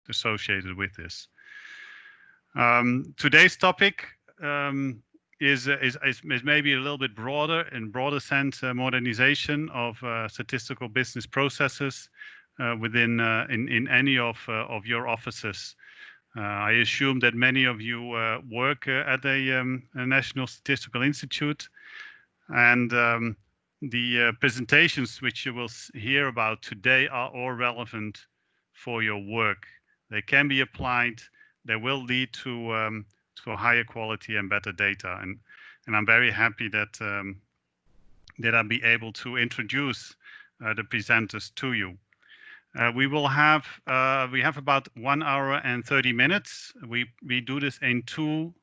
associated with this. Today's topic is maybe a little bit broader, in broader sense, modernization of statistical business processes within in any of your offices. I assume that many of you work at a National Statistical Institute, and the presentations which you will hear about today are all relevant for your work. They can be applied. They will lead to higher quality and better data. And I'm very happy that I'll be able to introduce the presenters to you. We have about 1 hour and 30 minutes. We do this in two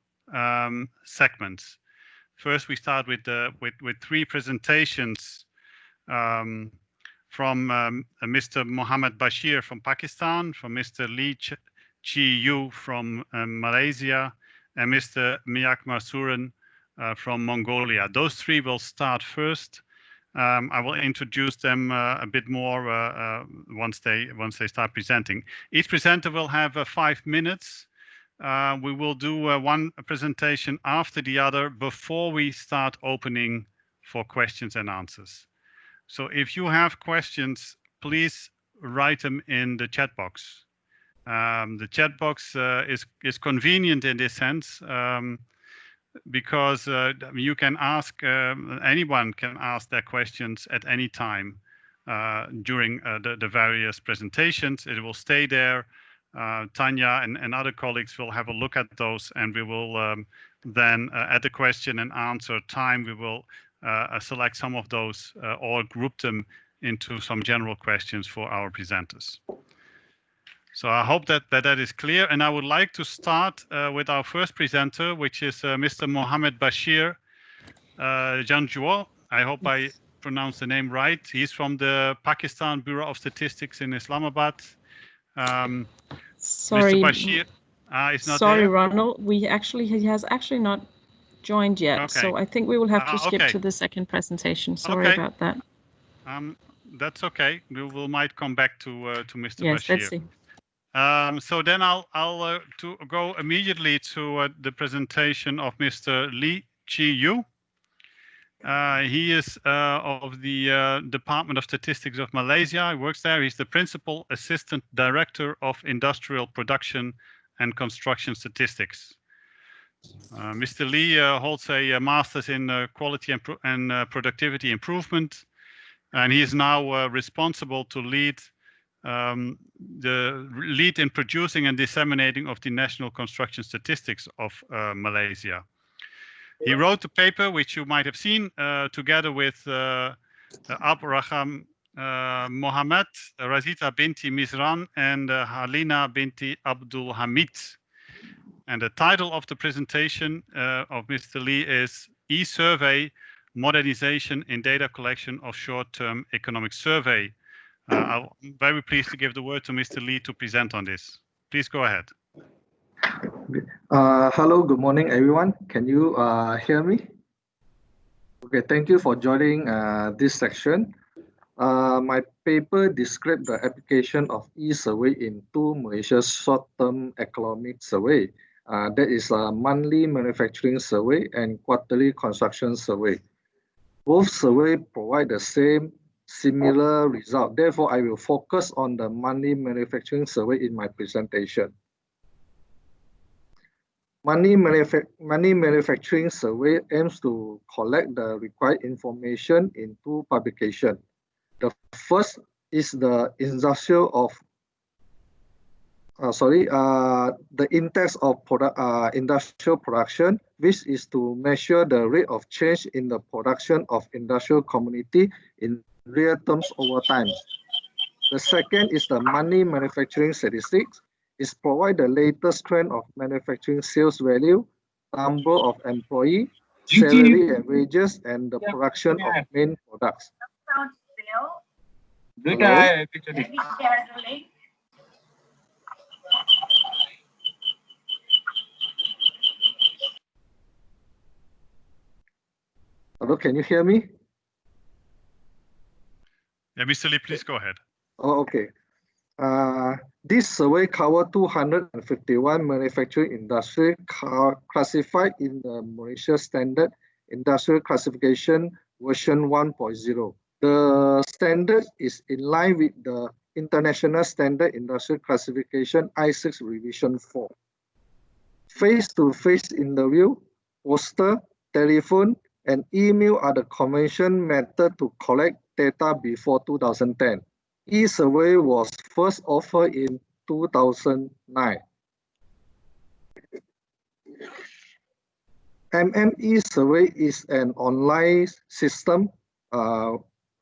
segments. First, we start with three presentations from Mr. Mohammed Bashir from Pakistan, from Mr. Lee Chi Yu from Malaysia, and Mr. Miak Masuren from Mongolia. Those three will start first. I will introduce them a bit more once they start presenting. Each presenter will have 5 minutes. We will do one presentation after the other before we start opening for questions and answers. So if you have questions, please write them in the chat box. The chat box is convenient in this sense because you can ask, anyone can ask their questions at any time during the various presentations. It will stay there. Tanya and other colleagues will have a look at those, and we will then at the question and answer time, we will select some of those or group them into some general questions for our presenters. So I hope that is clear, and I would like to start with our first presenter, which is Mr. Mohammed Bashir Janjua. I hope I pronounced the name right. He's from the Pakistan Bureau of Statistics in Islamabad. Sorry, Mr. Bashir is not sorry, there. Ronald. He has actually not joined yet, Okay. So I think we will have to skip okay. to the second presentation. Sorry about that. That's okay. We might come back to Mr. Yes, Bashir. let's see. So then I'll to go immediately to the presentation of Mr. Lee Chi Yu. He is of the Department of Statistics of Malaysia. He works there. He's the Principal Assistant Director of Industrial Production and Construction Statistics. Mr. Lee holds a master's in quality and productivity improvement, and he is now responsible to lead in producing and disseminating of the national construction statistics of Malaysia. He wrote a paper which you might have seen together with Abraham Mohammed, Razita binti Mizran, and Halina binti Abdul Hamid. And the title of the presentation of Mr. Lee is E-Survey, Modernization in Data Collection of Short-Term Economic Survey. I'm very pleased to give the word to Mr. Lee to present on this. Please go ahead. Hello, good morning, everyone. Can you hear me? Okay, thank you for joining this section. My paper describes the application of e-survey into Malaysia's short-term economic survey. That is a monthly manufacturing survey and quarterly construction survey. Both surveys provide the similar result. Therefore, I will focus on the monthly manufacturing survey in my presentation. Monthly manufacturing survey aims to collect the required information in two publications. The first is the the index of industrial production, which is to measure the rate of change in the production of industrial community in real terms over time. The second is the monthly manufacturing statistics. It provides the latest trend of manufacturing sales value, number of employees, salary and wages, and the production of main products. Hello? Hello, can you hear me? Yeah, Mr. Lee, please go ahead. Oh, okay. This survey covered 251 manufacturing industry classified in the Malaysia Standard Industrial Classification version 1.0. The standard is in line with the International Standard Industrial Classification I6 Revision 4. Face-to-face interview, poster, telephone, and email are the conventional method to collect data before 2010. E-survey was first offered in 2009. E-survey is an online system,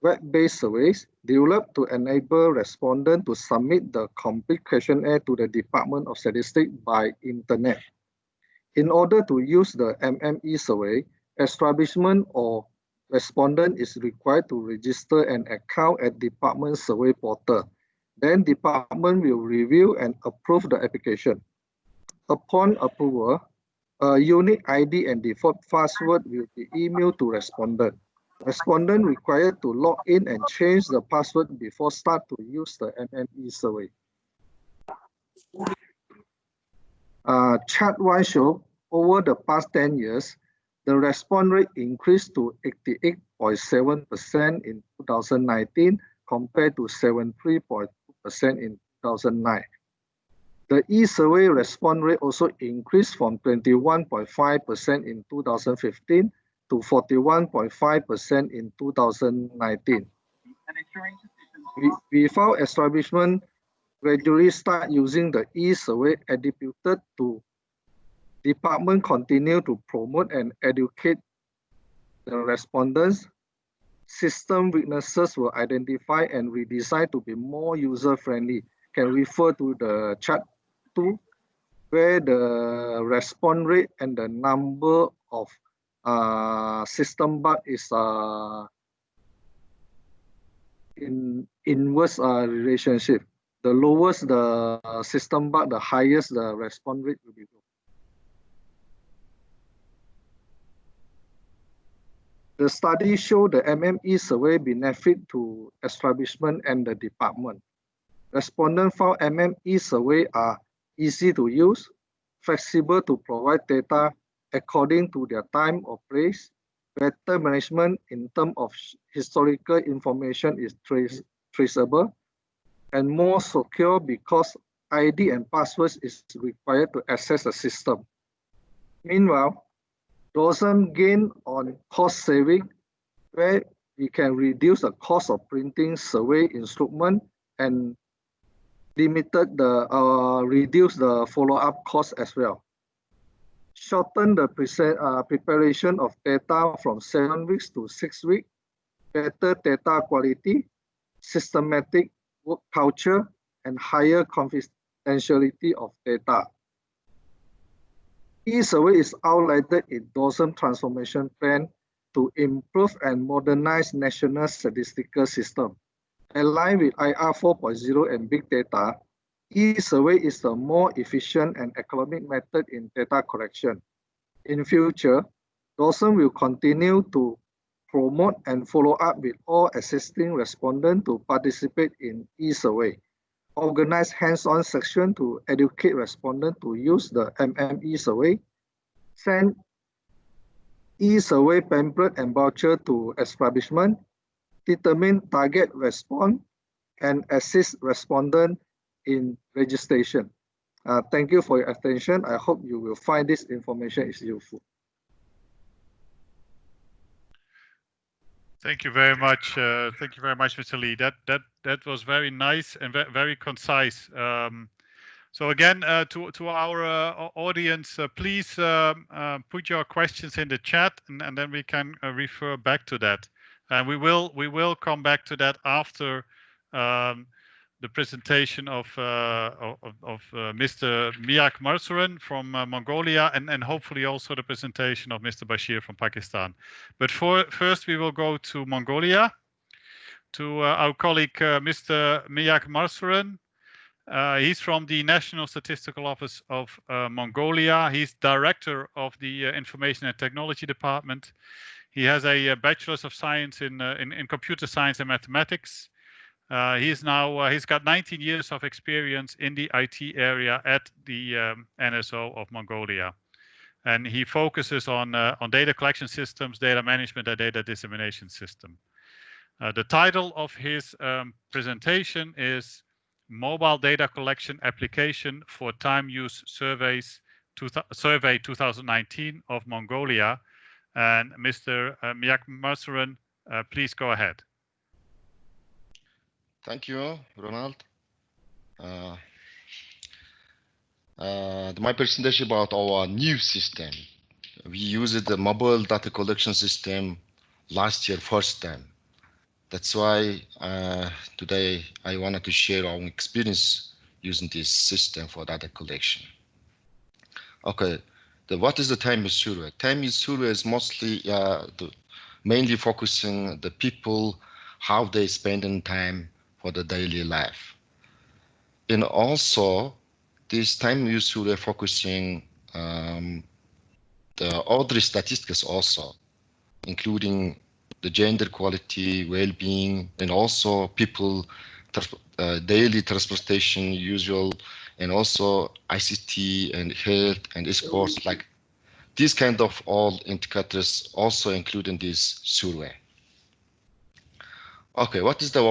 web-based surveys developed to enable respondents to submit the complete questionnaire to the Department of Statistics by internet. In order to use the E-survey, establishment or respondent is required to register an account at Department Survey Portal. Then Department will review and approve the application. Upon approval, a unique ID and default password will be emailed to respondent. Respondent required to log in and change the password before start to use the E-survey. Chart 1 shows over the past 10 years, the response rate increased to 88.7% in 2019 compared to 73.2% in 2009. The E-survey response rate also increased from 21.5% in 2015 to 41.5% in 2019. Without establishment gradually start using the E-survey attributed to Department continue to promote and educate the respondents. System weaknesses were identified and redesigned to be more user-friendly. Can refer to the chart 2, where the response rate and the number of system bug is in inverse relationship. The lowest the system bug, the highest the response rate will be. The study showed the E-survey benefit to establishment and the department. Respondents found E-survey are easy to use, flexible to provide data according to their time or place, better management in terms of historical information is traceable, and more secure because ID and passwords is required to access the system. Meanwhile, DOSM gain on cost saving, where we can reduce the cost of printing survey instrument and reduce the follow-up cost as well. Shorten the preparation of data from 7 weeks to 6 weeks, better data quality, systematic work culture, and higher confidentiality of data. E-survey is outlined in DOSM transformation plan to improve and modernize national statistical system. Aligned with IR 4.0 and big data, E-survey is the more efficient and economic method in data collection. In future, DOSM will continue to promote and follow up with all existing respondents to participate in E-survey. Organize hands-on section to educate respondents to use the E-survey, send E-survey pamphlet and voucher to establishment, determine target response, and assist respondents in registration. Thank you for your attention. I hope you will find this information is useful. Thank you very much. Thank you very much, Mr. Lee. That was very nice and very concise. So again, to our audience, please put your questions in the chat, and then we can refer back to that. And we will come back to that after the presentation of Mr. Miak Marsuran from Mongolia, and hopefully also the presentation of Mr. Bashir from Pakistan. But first we will go to Mongolia, to our colleague Mr. Miak Marsuran. He's from the National Statistical Office of Mongolia. He's director of the Information and Technology Department. He has a Bachelor's of Science in Computer Science and Mathematics. He's got 19 years of experience in the IT area at the NSO of Mongolia, and he focuses on data collection systems, data management, and data dissemination system. The title of his presentation is Mobile Data Collection Application for Time Use Surveys Survey 2019 of Mongolia. And Mr. Myak, please go ahead. Thank you, Ronald. My presentation about our new system. We used the mobile data collection system last year first time. That's why today I wanted to share our experience using this system for data collection. Okay, what is the time use survey? Time use survey is mostly mainly focusing the people how they spend in time for the daily life. And also this time use survey focusing the other statistics also, including the gender equality, well-being, and also people daily transportation usual, and also ICT and health and sports, like these kind of all indicators also include in this survey. Okay, what is the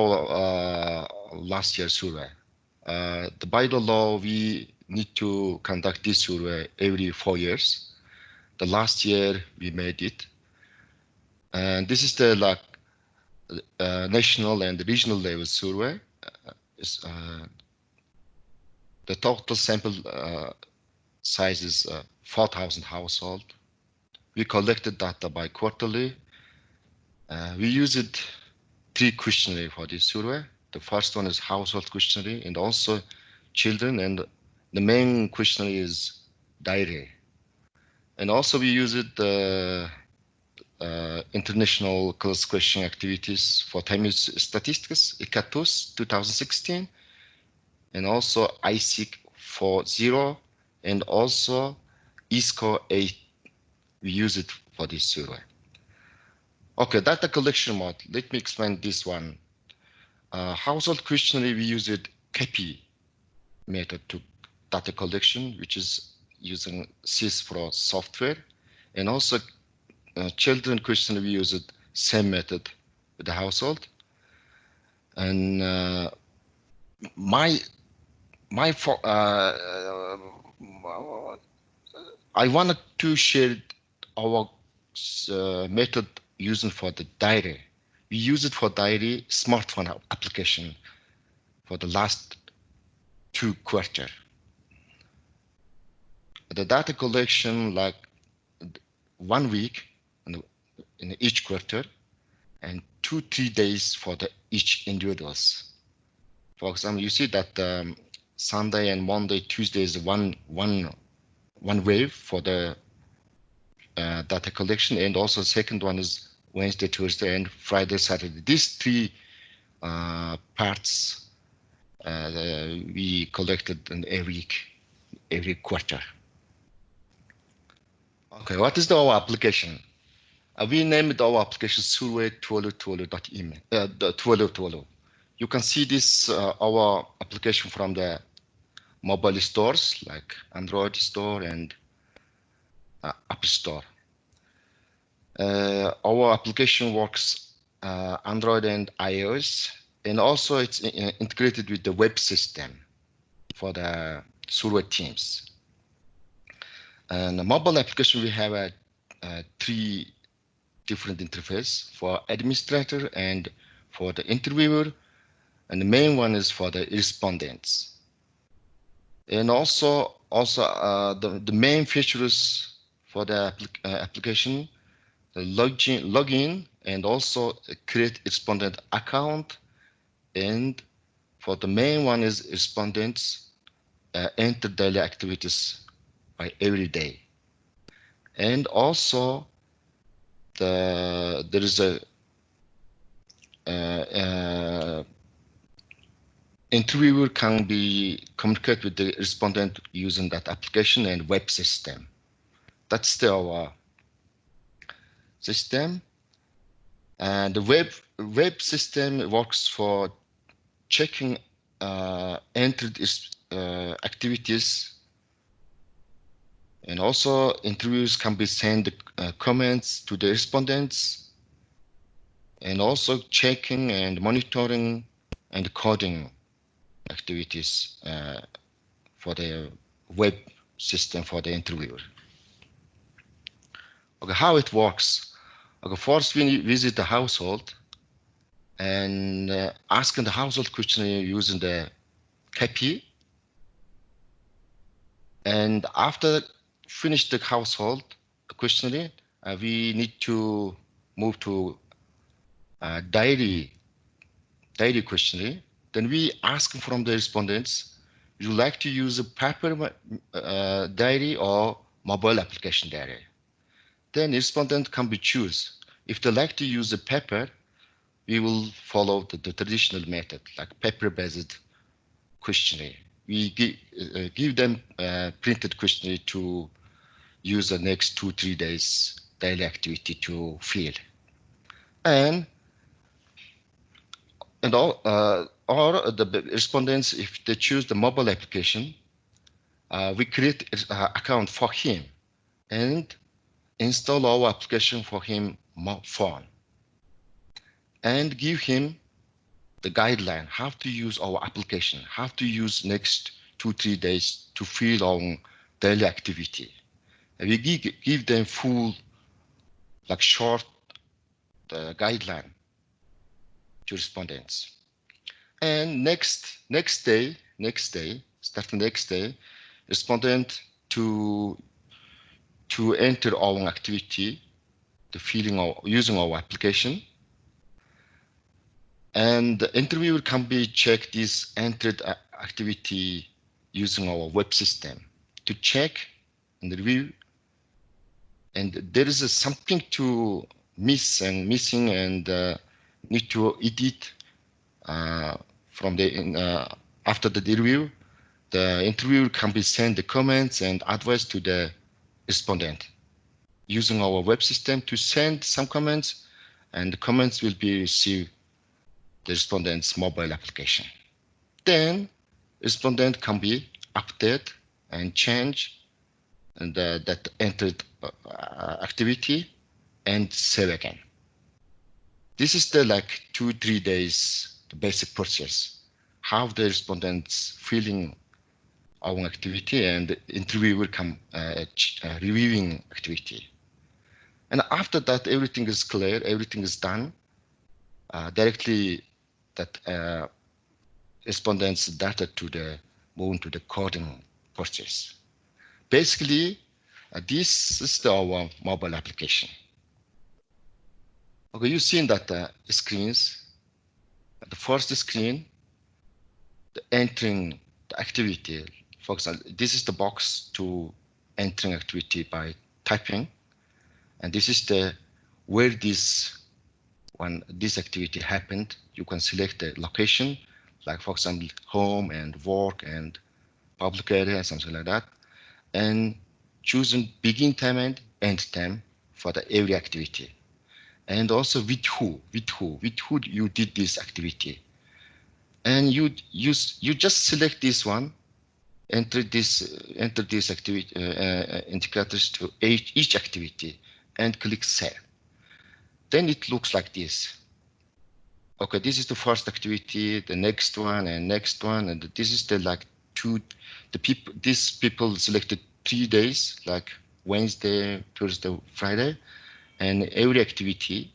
last year survey? By the law, we need to conduct this survey every 4 years. The last year we made it. And this is the national and regional level survey. The total sample size is 4,000 households. We collected data by quarterly. We used 3 questionnaires for this survey. The first one is household questionnaire and also children, and the main questionnaire is diary. And also we used the international cross question activities for time use statistics, ECATUS 2016, and also ISIC 4.0, and also ESCAP 8. We use it for this survey. Okay, data collection mode. Let me explain this one. Household questionnaire, we use it CAPI method to data collection, which is using SysPro software, and also children questionnaire, we use it same method with the household. And I wanted to share our method using for the diary. We use it for diary smartphone application for the last 2 quarters. The data collection like 1 week in each quarter, and 2-3 days for the each individuals. For example, you see that Sunday and Monday, Tuesday is one wave for the data collection, and also second one is Wednesday, Thursday, and Friday, Saturday. These 3 parts we collected in every quarter. Okay, what is our application? We named our application survey 1212. You can see this our application from the mobile stores like Android store and App Store. Our application works Android and iOS, and also it's integrated with the web system for the survey teams. And the mobile application, we have 3 different interface for administrator and for the interviewer, and the main one is for the respondents. And also the main features for the application, the login, and also create respondent account, and for the main one is respondents enter daily activities by every day. And also there is a interviewer can be communicate with the respondent using that application and web system. That's our system. And the web system works for checking entered activities, and also interviews can be sent comments to the respondents, and also checking and monitoring and coding activities for the web system for the interviewer. Okay, how it works. Okay, first we visit the household and asking the household questionnaire using the KPI. And after finish the household questionnaire, we need to move to diary questionnaire. Then we ask from the respondents, would you like to use a paper diary or mobile application diary? Then respondent can be choose. If they like to use a paper, we will follow the traditional method, like paper-based questionnaire. We give them printed questionnaire to use the next 2-3 days daily activity to fill. And all or the respondents, if they choose the mobile application, we create an account for him and install our application for him phone and give him the guideline how to use our application, how to use next 2-3 days to fill our daily activity. And we give them full, like short guideline to respondents. And next day, starting next day, respondent to enter our activity, the filling or using our application. And the interviewer can be check this entered activity using our web system to check and review. And there is something to missing and need to edit from the after the review. The interviewer can be send the comments and advice to the respondent using our web system to send some comments, and the comments will be received the respondent's mobile application. Then respondent can be update and change and that entered activity and save again. This is the like 2-3 days the basic process, how the respondents filling our activity and the interviewer come reviewing activity. And after that, everything is clear, everything is done. Directly that respondents data to the move to the coding process. Basically, this is our mobile application. Okay, you've seen that screens. The first screen, the entering the activity. For example, this is the box to entering activity by typing, and this is the where this activity happened. You can select the location, like for example, home and work and public area, something like that, and choosing begin time and end time for the every activity, and also with who you did this activity, and you just select this one, enter this activity indicators to each activity, and click save. Then it looks like this. Okay, this is the first activity, the next one, and this is the like these people selected 3 days, like Wednesday, Thursday, Friday, and every activity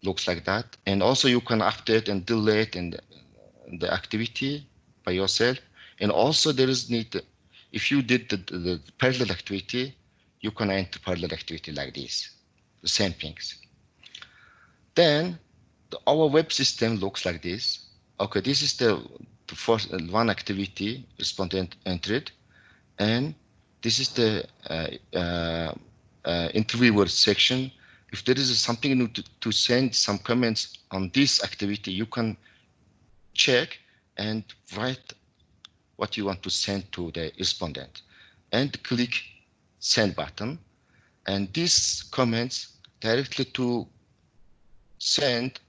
looks like that. And also you can update and delete and the activity by yourself. And also there is need, if you did the parallel activity, you can enter parallel activity like this, the same things. Then our web system looks like this. Okay, this is the first one activity respondent entered, and this is the interviewer section. If there is something new to send some comments on this activity, you can check and write what you want to send to the respondent and click send button, and these comments directly to send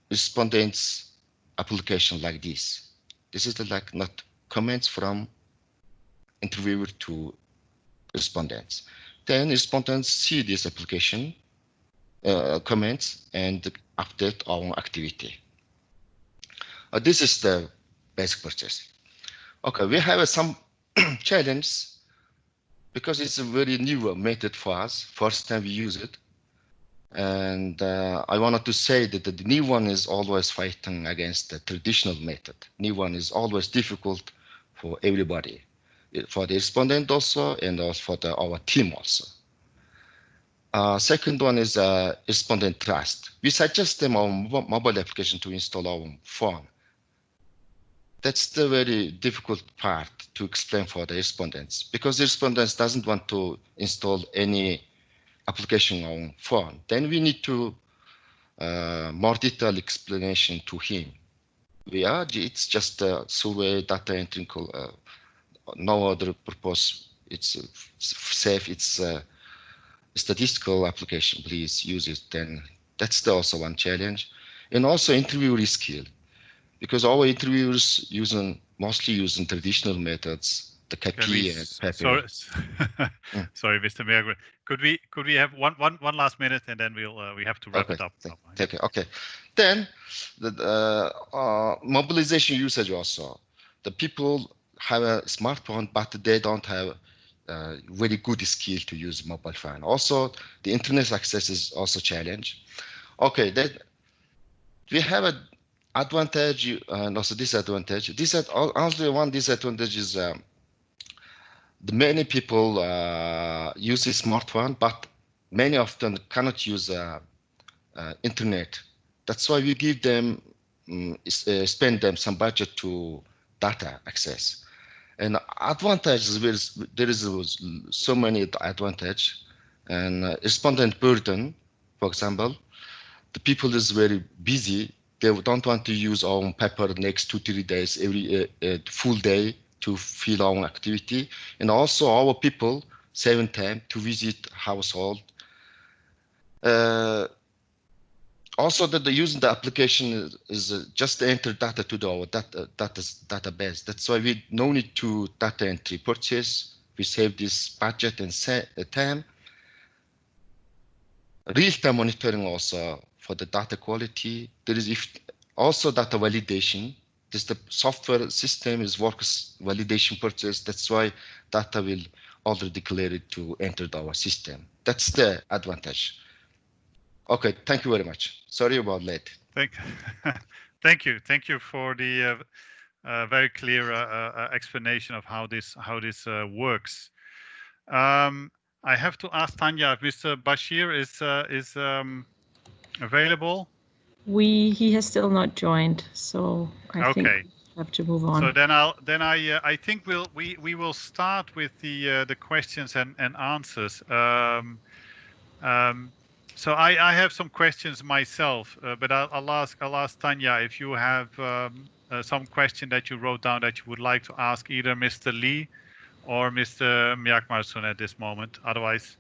respondents application like this. This is the like not comments from interviewer to respondents. Then respondents see this application comments and update our activity. This is the basic process. Okay, we have some challenge because it's a very new method for us. First time we use it. And I wanted to say that the new one is always fighting against the traditional method. New one is always difficult for everybody, for the respondent also, and also for our team also. Second one is respondent trust. We suggest them our mobile application to install our phone. That's the very difficult part to explain for the respondents, because the respondents doesn't want to install any application on phone. Then we need to more detailed explanation to him. It's just a survey data entry, no other purpose. It's safe. It's statistical application. Please use it. Then that's also one challenge, and also interviewer skill, because our interviewers mostly using traditional methods. The KP and paper. Sorry, Mr. Mayor. Could we have one last minute, and then we have to wrap it up. Okay. Then the mobilization usage also. The people have a smartphone, but they don't have very good skill to use mobile phone. Also, the internet access is also a challenge. Okay, then we have a advantage and also disadvantage. Only one disadvantage is the many people use a smartphone, but many of them cannot use internet. That's why we give them, spend them some budget to data access. And advantages, there is so many advantage, and respondent burden, for example, the people is very busy. They don't want to use our paper next 2-3 days, every full day to fill our activity. And also our people saving time to visit household. Also that using the application is just enter data to our database. That's why we no need to data entry purchase. We save this budget and time. Real-time monitoring also for the data quality. There is also data validation. The software system works validation process. That's why data will already declare it to enter our system. That's the advantage. Okay, thank you very much. Sorry about late. Thank you for the very clear explanation of how this works. I have to ask Tanya if Mr. Bashir is available. He has still not joined, so I think we have to move on. So then I think we will start with the questions and answers. So I have some questions myself, but I'll ask Tanya if you have some question that you wrote down that you would like to ask either Mr. Lee or Mr. Miyakmarsun at this moment. Otherwise.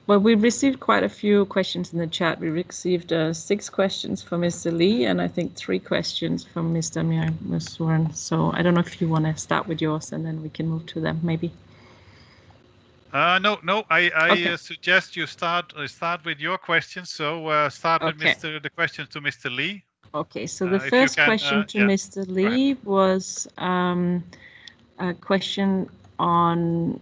Well, we received quite a few questions in the chat. We received 6 questions from Mr. Lee and I think 3 questions from Mr. Miyakmarsun. So I don't know if you want to start with yours and then we can move to them maybe. No. I suggest you start with your questions. So start with the questions to Mr. Lee. Okay. So the first question to Mr. Lee was a question on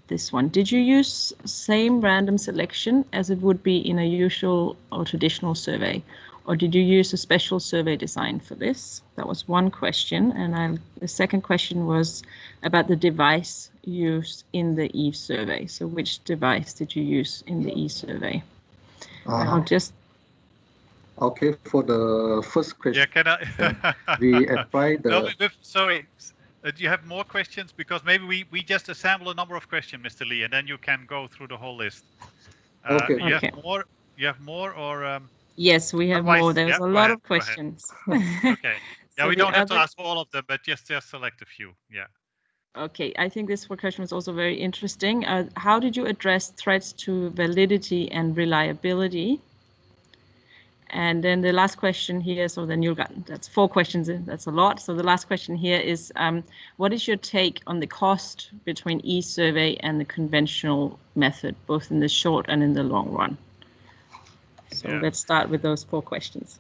this one. Did you use same random selection as it would be in a usual or traditional survey, or did you use a special survey design for this? That was one question. And the second question was about the device used in the EVE survey. So which device did you use in the EVE survey? I'll just... Okay, for the first question, can I... we applied the... No, sorry. Do you have more questions? Because maybe we just assemble a number of questions, Mr. Lee, and then you can go through the whole list. Okay. You have more, or? Yes, we have more. There's a lot of questions. Okay. Yeah, so we don't have to ask all of them, but just select a few. Yeah. Okay, I think this question was also very interesting. How did you address threats to validity and reliability? And then the last question here, so then that's 4 questions in, that's a lot. So the last question here is, what is your take on the cost between e-survey and the conventional method, both in the short and in the long run? So let's start with those 4 questions.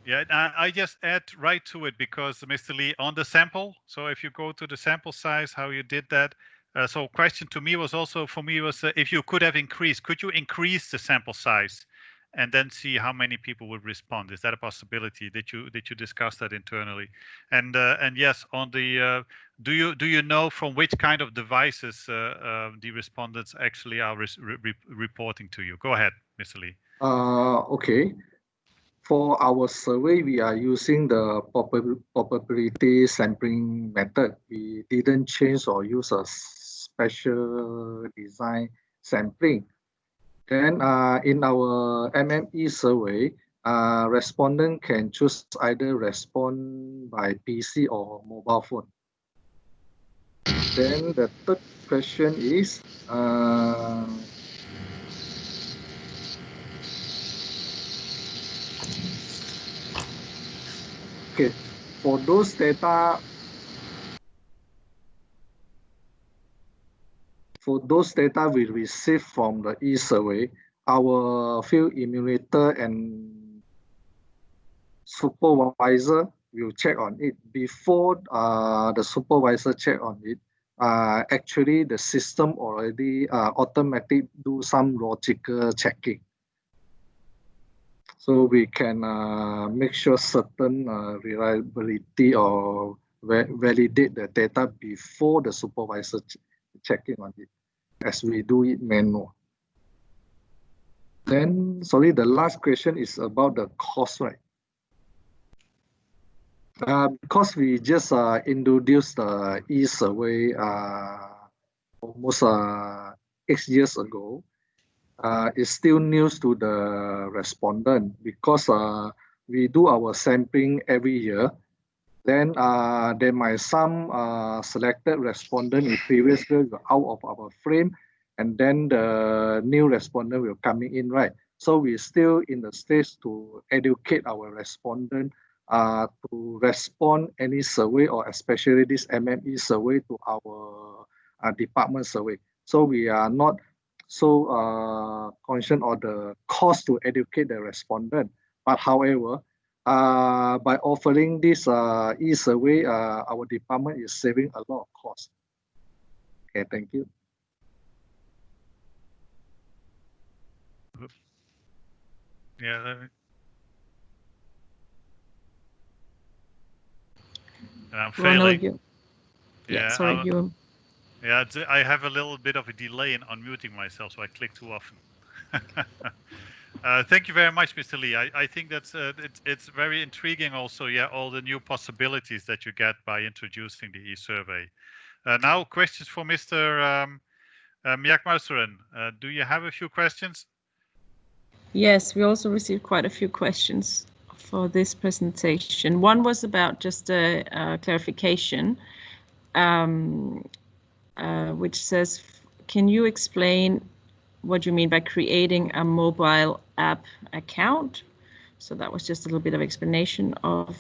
Yeah, I just add right to it because Mr. Lee, on the sample, so if you go to the sample size, how you did that. So question to me was also, for me was if you could you increase the sample size and then see how many people would respond? Is that a possibility? Did you discuss that internally? And yes, on the do you know from which kind of devices the respondents actually are reporting to you? Go ahead, Mr. Lee. Okay. For our survey, we are using the probability sampling method. We didn't change or use a special design sampling. Then in our MME survey, respondent can choose either respond by PC or mobile phone. Then the third question is, okay, for those data we receive from the e-survey, our field emulator and supervisor will check on it. Before the supervisor check on it, actually the system already automatically do some logical checking. So we can make sure certain reliability or validate the data before the supervisor checking on it, as we do it manual. Then, sorry, the last question is about the cost, right? Because we just introduced the e-survey almost 8 years ago, it's still news to the respondent because we do our sampling every year. Then there might some selected respondent in previous year out of our frame, and then the new respondent will coming in, right? So we're still in the stage to educate our respondent to respond any survey, or especially this MME survey, to our department survey. So we are not so conscious of the cost to educate the respondent. But however, by offering this e-survey, our department is saving a lot of cost. Okay, thank you. Yeah. I'm failing. Yeah, sorry, you. Yeah, I have a little bit of a delay in unmuting myself, so I click too often. Thank you very much, Mr. Lee. I think that's it's very intriguing also, yeah, all the new possibilities that you get by introducing the e-survey. Now, questions for Mr. Mjagmausuren. Do you have a few questions? Yes, we also received quite a few questions for this presentation. One was about just a clarification, which says, can you explain what you mean by creating a mobile app account? So that was just a little bit of explanation of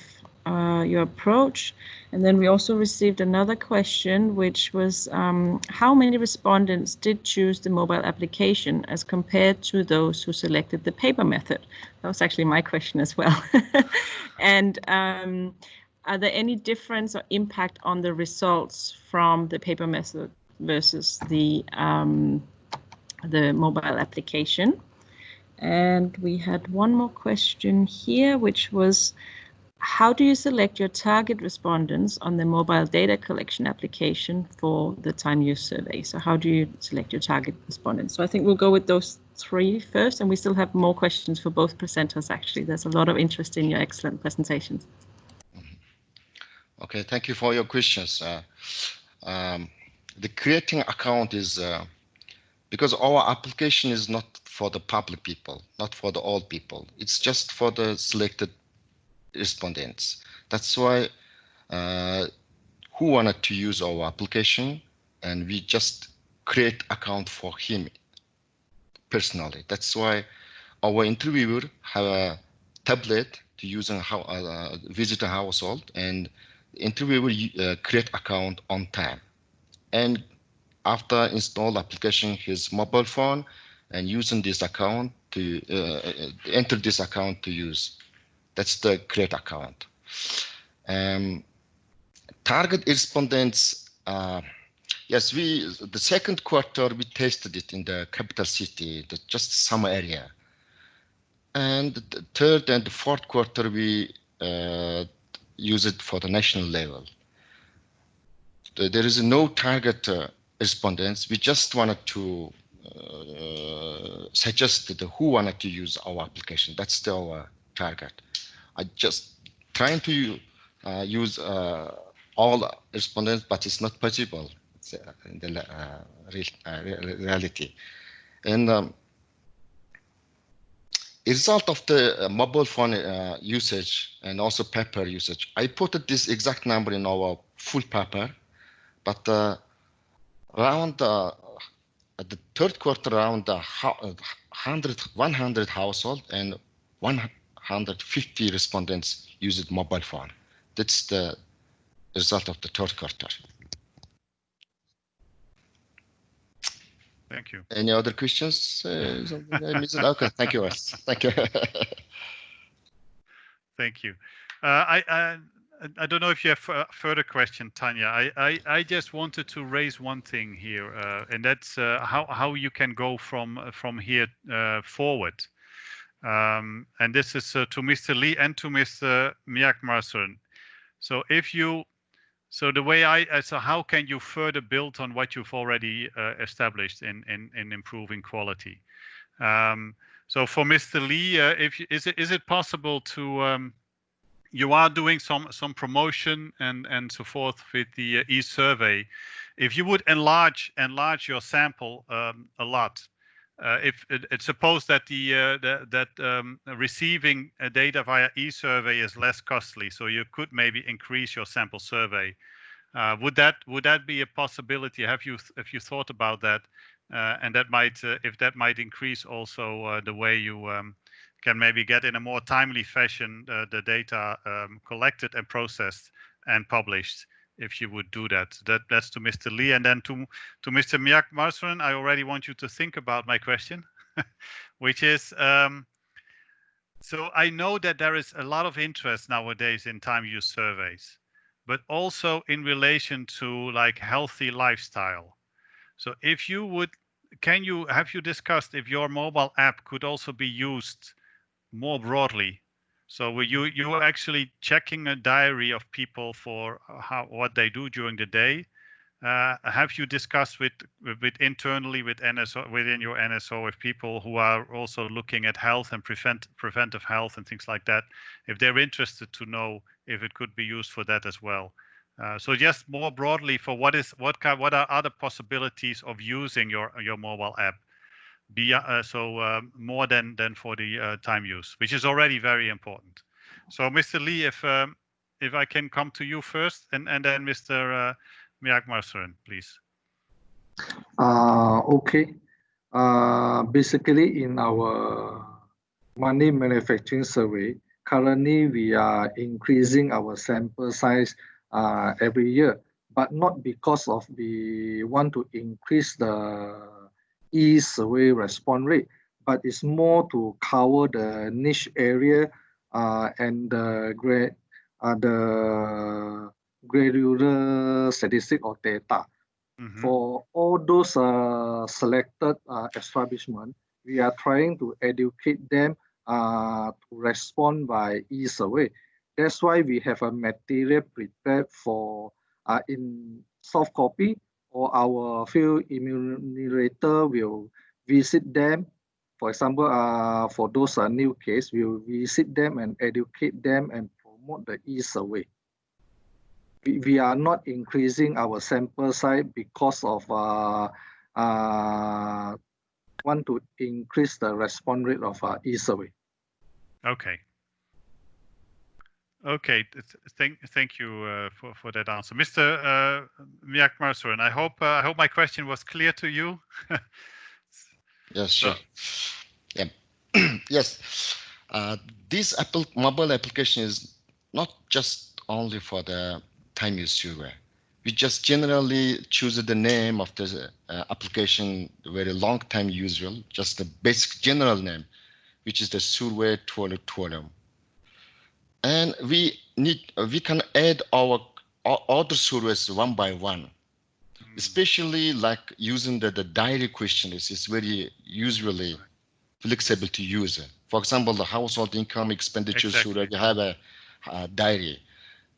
your approach. And then we also received another question, which was how many respondents did choose the mobile application as compared to those who selected the paper method? That was actually my question as well. And are there any difference or impact on the results from the paper method versus the mobile application? And we had one more question here, which was, how do you select your target respondents on the mobile data collection application for the time use survey? So how do you select your target respondents? So I think we'll go with those 3 first, and we still have more questions for both presenters, actually. There's a lot of interest in your excellent presentations. Okay, thank you for your questions. The creating account is because our application is not for the public people, not for the old people. It's just for the selected respondents. That's why who wanted to use our application, and we just create account for him personally. That's why our interviewer have tablet to use a visitor household, and the interviewer will create account on time. And after install application, his mobile phone, and using this account to enter this account to use. That's the create account. Target respondents. Yes, the second quarter we tested it in the capital city, just some area. And the third and the fourth quarter we use it for the national level. There is no target respondents. We just wanted to suggest who wanted to use our application. That's our target. I just trying to use all respondents, but it's not possible in the reality. And result of the mobile phone usage and also paper usage, I put this exact number in our full paper, but around the third quarter, around 100 household and 150 respondents used mobile phone. That's the result of the third quarter. Thank you. Any other questions? Okay, thank you. Thank you. Thank you. I don't know if you have further question, Tanya. I just wanted to raise one thing here, and that's how you can go from here forward. And this is to Mr. Lee and to Mr. Miyakmarson. So the way so how can you further build on what you've already established in improving quality? So for Mr. Lee, is it possible to you are doing some promotion and so forth with the e-survey. If you would enlarge your sample a lot, if it's supposed that receiving data via e-survey is less costly, so you could maybe increase your sample survey. Would that be a possibility? Have you thought about that? And that might if that might increase also the way you can maybe get in a more timely fashion the data collected and processed and published, if you would do that. That's to Mr. Lee. And then to Mr. Miyakmarson, I already want you to think about my question, which is, so I know that there is a lot of interest nowadays in time use surveys, but also in relation to like healthy lifestyle. So if you would, have you discussed if your mobile app could also be used more broadly? So you are actually checking a diary of people for what they do during the day. Have you discussed with internally with NSO, within your NSO, with people who are also looking at health and preventive health and things like that, if they're interested to know if it could be used for that as well? So just more broadly, for what are other possibilities of using your mobile app? More than for the time use, which is already very important. So Mr. Lee, if I can come to you first, and then Mr. Miyakmarson, please. Okay. Basically, in our money manufacturing survey, currently we are increasing our sample size every year, but not because of we want to increase the e-survey response rate, but it's more to cover the niche area and the granular statistic or data. Mm-hmm. For all those selected establishments, we are trying to educate them to respond by e-survey. That's why we have a material prepared for in soft copy, or our field enumerator will visit them. For example, for those new cases, we will visit them and educate them and promote the e-survey. We are not increasing our sample size because of want to increase the response rate of e-survey. Okay. Okay, thank you for that answer, Mr. Miyakmarson. I hope my question was clear to you. Yes, sure. Yeah. Yes. This mobile application is not just only for the time use survey. We just generally choose the name of the application, very long time usual, just the basic general name, which is the survey tool. And we can add our other surveys one by one, especially like using the diary questions is very usually flexible to use. For example, the household income expenditure survey, we have a diary.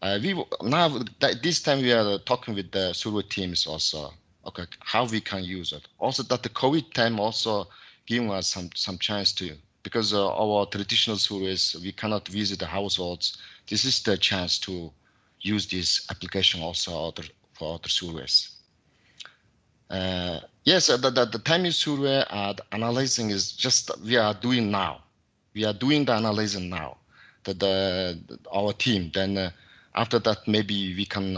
This time we are talking with the survey teams also. Okay, how we can use it. Also, that the COVID time also giving us some chance to, because our traditional surveys we cannot visit the households. This is the chance to use this application also for other surveys. Yes, the time use survey analyzing is just we are doing now. We are doing the analyzing now. Our team. Then after that, maybe we can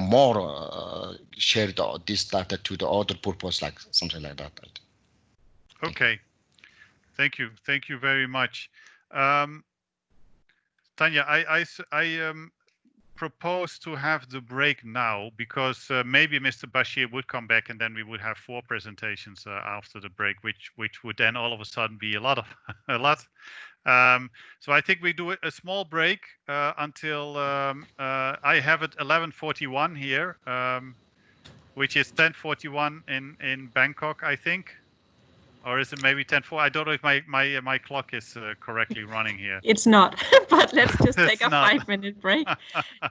more share this data to the other purpose, like something like that. Okay, thank you very much. Tanya, I propose to have the break now, because maybe Mr. Bashir would come back and then we would have 4 presentations after the break, which would then all of a sudden be a lot. So I think we do a small break until I have it 11:41 here, which is 10:41 in Bangkok, I think. Or is it maybe 10:04? I don't know if my clock is correctly running here. It's not, but let's just take a 5-minute break.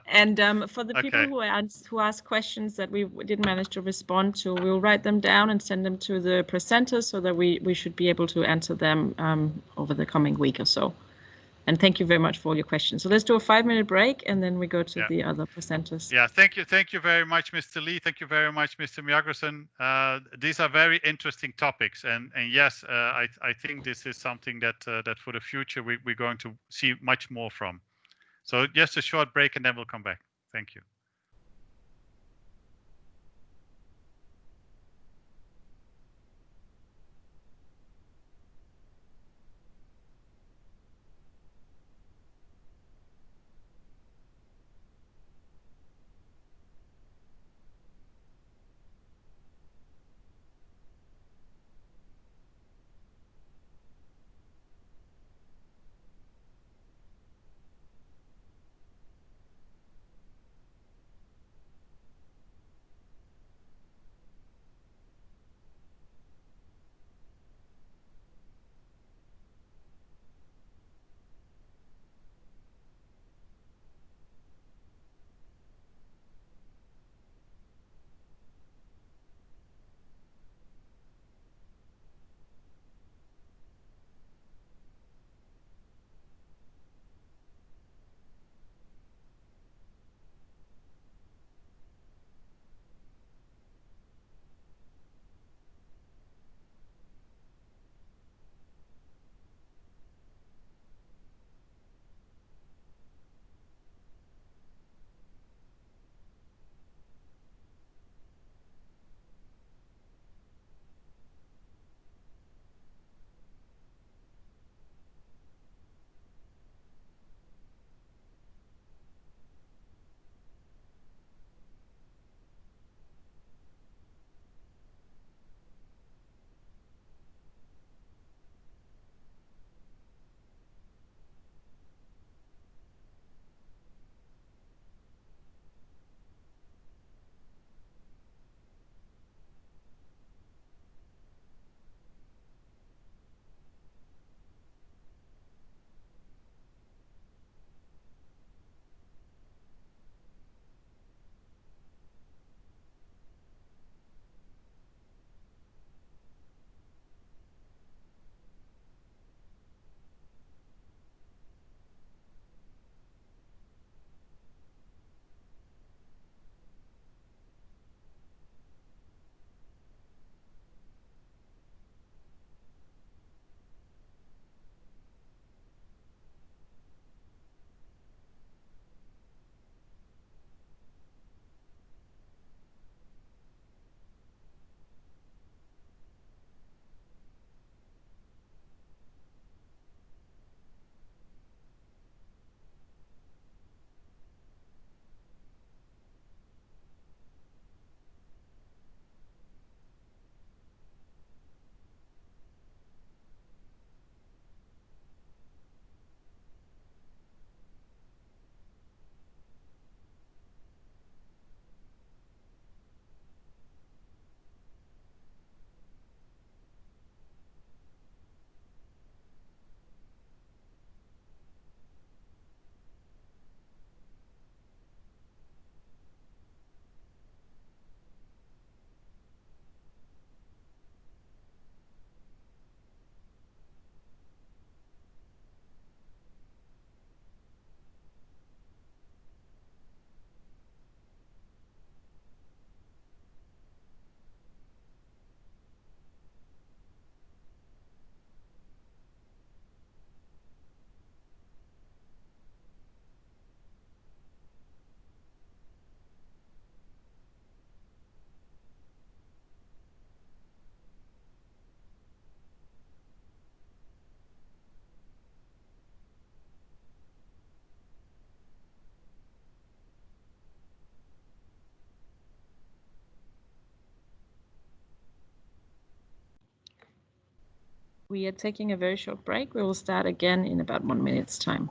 And for the people who asked questions that we didn't manage to respond to, we'll write them down and send them to the presenters so that we should be able to answer them over the coming week or so. And thank you very much for all your questions. So let's do a 5-minute break and then we go to the other presenters. Yeah, thank you very much, Mr. Lee. Thank you very much, Mr. Mjagerson. These are very interesting topics, and yes, I think this is something that for the future we're going to see much more from. So just a short break and then we'll come back. Thank you. We are taking a very short break. We will start again in about 1 minute's time.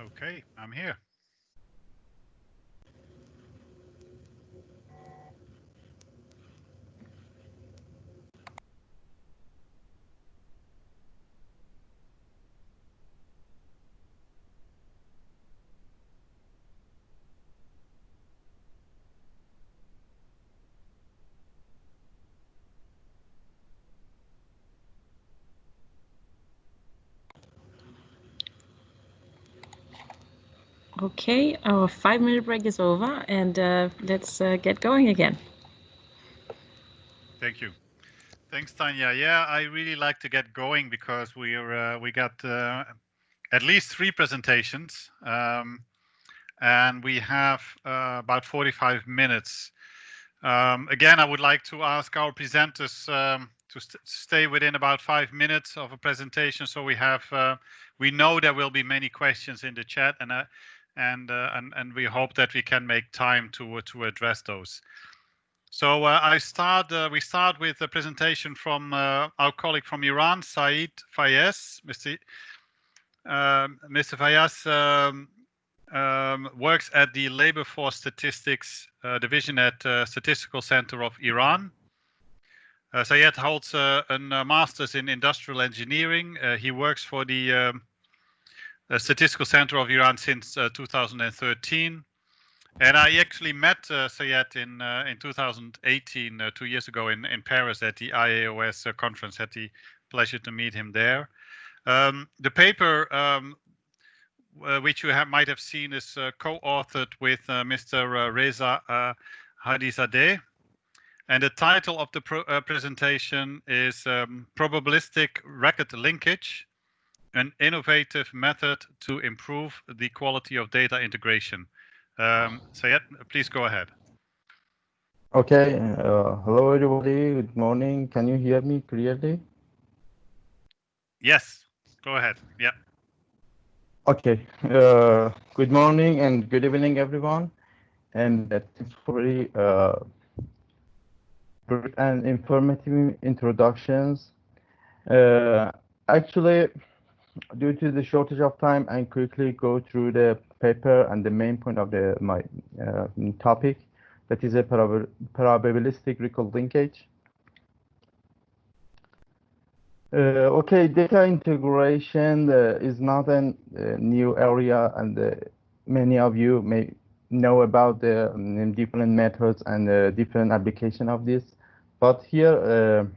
Okay, I'm here. Okay, our 5-minute break is over, and let's get going again. Thank you. Thanks, Tanya. Yeah, I really like to get going because we got at least 3 presentations, and we have about 45 minutes. Again, I would like to ask our presenters to stay within about 5 minutes of a presentation, so we know there will be many questions in the chat, and we hope that we can make time to address those. So we start with a presentation from our colleague from Iran, Saeed Fayez. Mr. Fayez works at the Labor Force Statistics Division at Statistical Center of Iran. Sayed holds a master's in industrial engineering. He works for the Statistical Center of Iran since 2013. And I actually met Sayed in 2018, 2 years ago in Paris at the IAOS conference. Had the pleasure to meet him there. The paper which you might have seen is co-authored with Mr. Reza Hadizadeh. And the title of the presentation is Probabilistic Record Linkage, an innovative method to improve the quality of data integration. Sayed, please go ahead. Okay, hello everybody, good morning. Can you hear me clearly? Yes, go ahead, yeah. Okay, good morning and good evening everyone. And thanks for very brief and informative introductions. Actually, due to the shortage of time, I quickly go through the paper and the main point of my topic, that is a probabilistic record linkage. Okay, data integration is not a new area, and many of you may know about the different methods and different application of this. But here,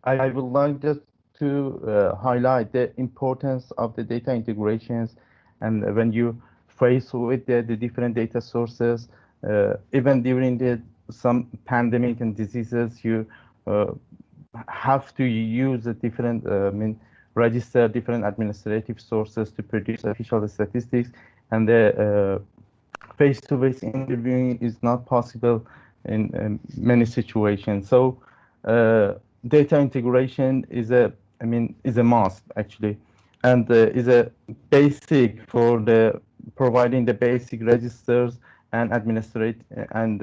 I would like just to highlight the importance of the data integrations, and when you face with the different data sources, even during some pandemic and diseases, you have to use a different register different administrative sources to produce official statistics, and the face-to-face interviewing is not possible in many situations. So data integration is a must actually, and is a basic for the providing the basic registers and administrate and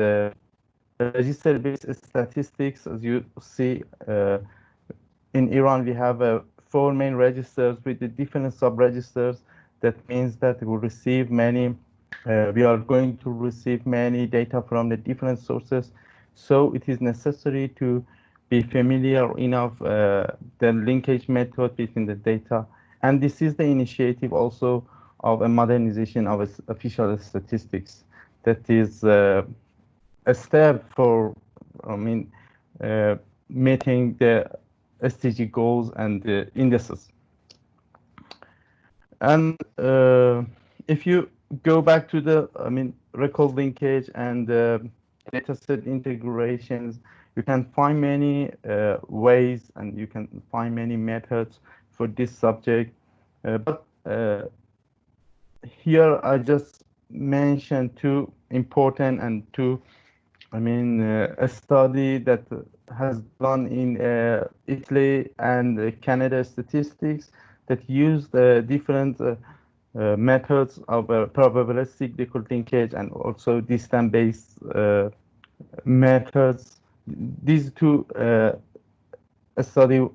register-based statistics. As you see, in Iran, we have 4 main registers with the different sub-registers. That means that we will receive many, we are going to receive many data from the different sources. So it is necessary to be familiar enough the linkage method between the data. And this is the initiative also of a modernization of official statistics. That is a step for, meeting the SDG goals and the indices. And if you go back to the, record linkage and dataset integrations, you can find many ways and you can find many methods for this subject. But here I just mentioned 2 important and 2 a study that has done in Italy and Canada statistics that use different methods of probabilistic record linkage and also distance-based methods. These 2 study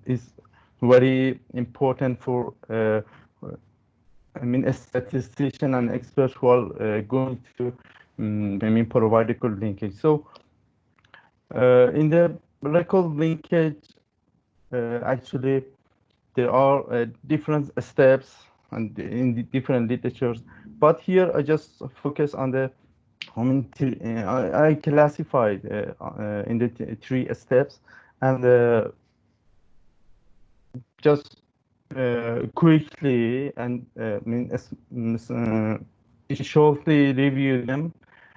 is very important for I mean, a statistician and experts who are going to, I mean, provide a good linkage. So in the record linkage, actually, there are different steps and in the different literatures. But here I just focus on the, I mean, I classified in the three steps, and just quickly and shortly review them.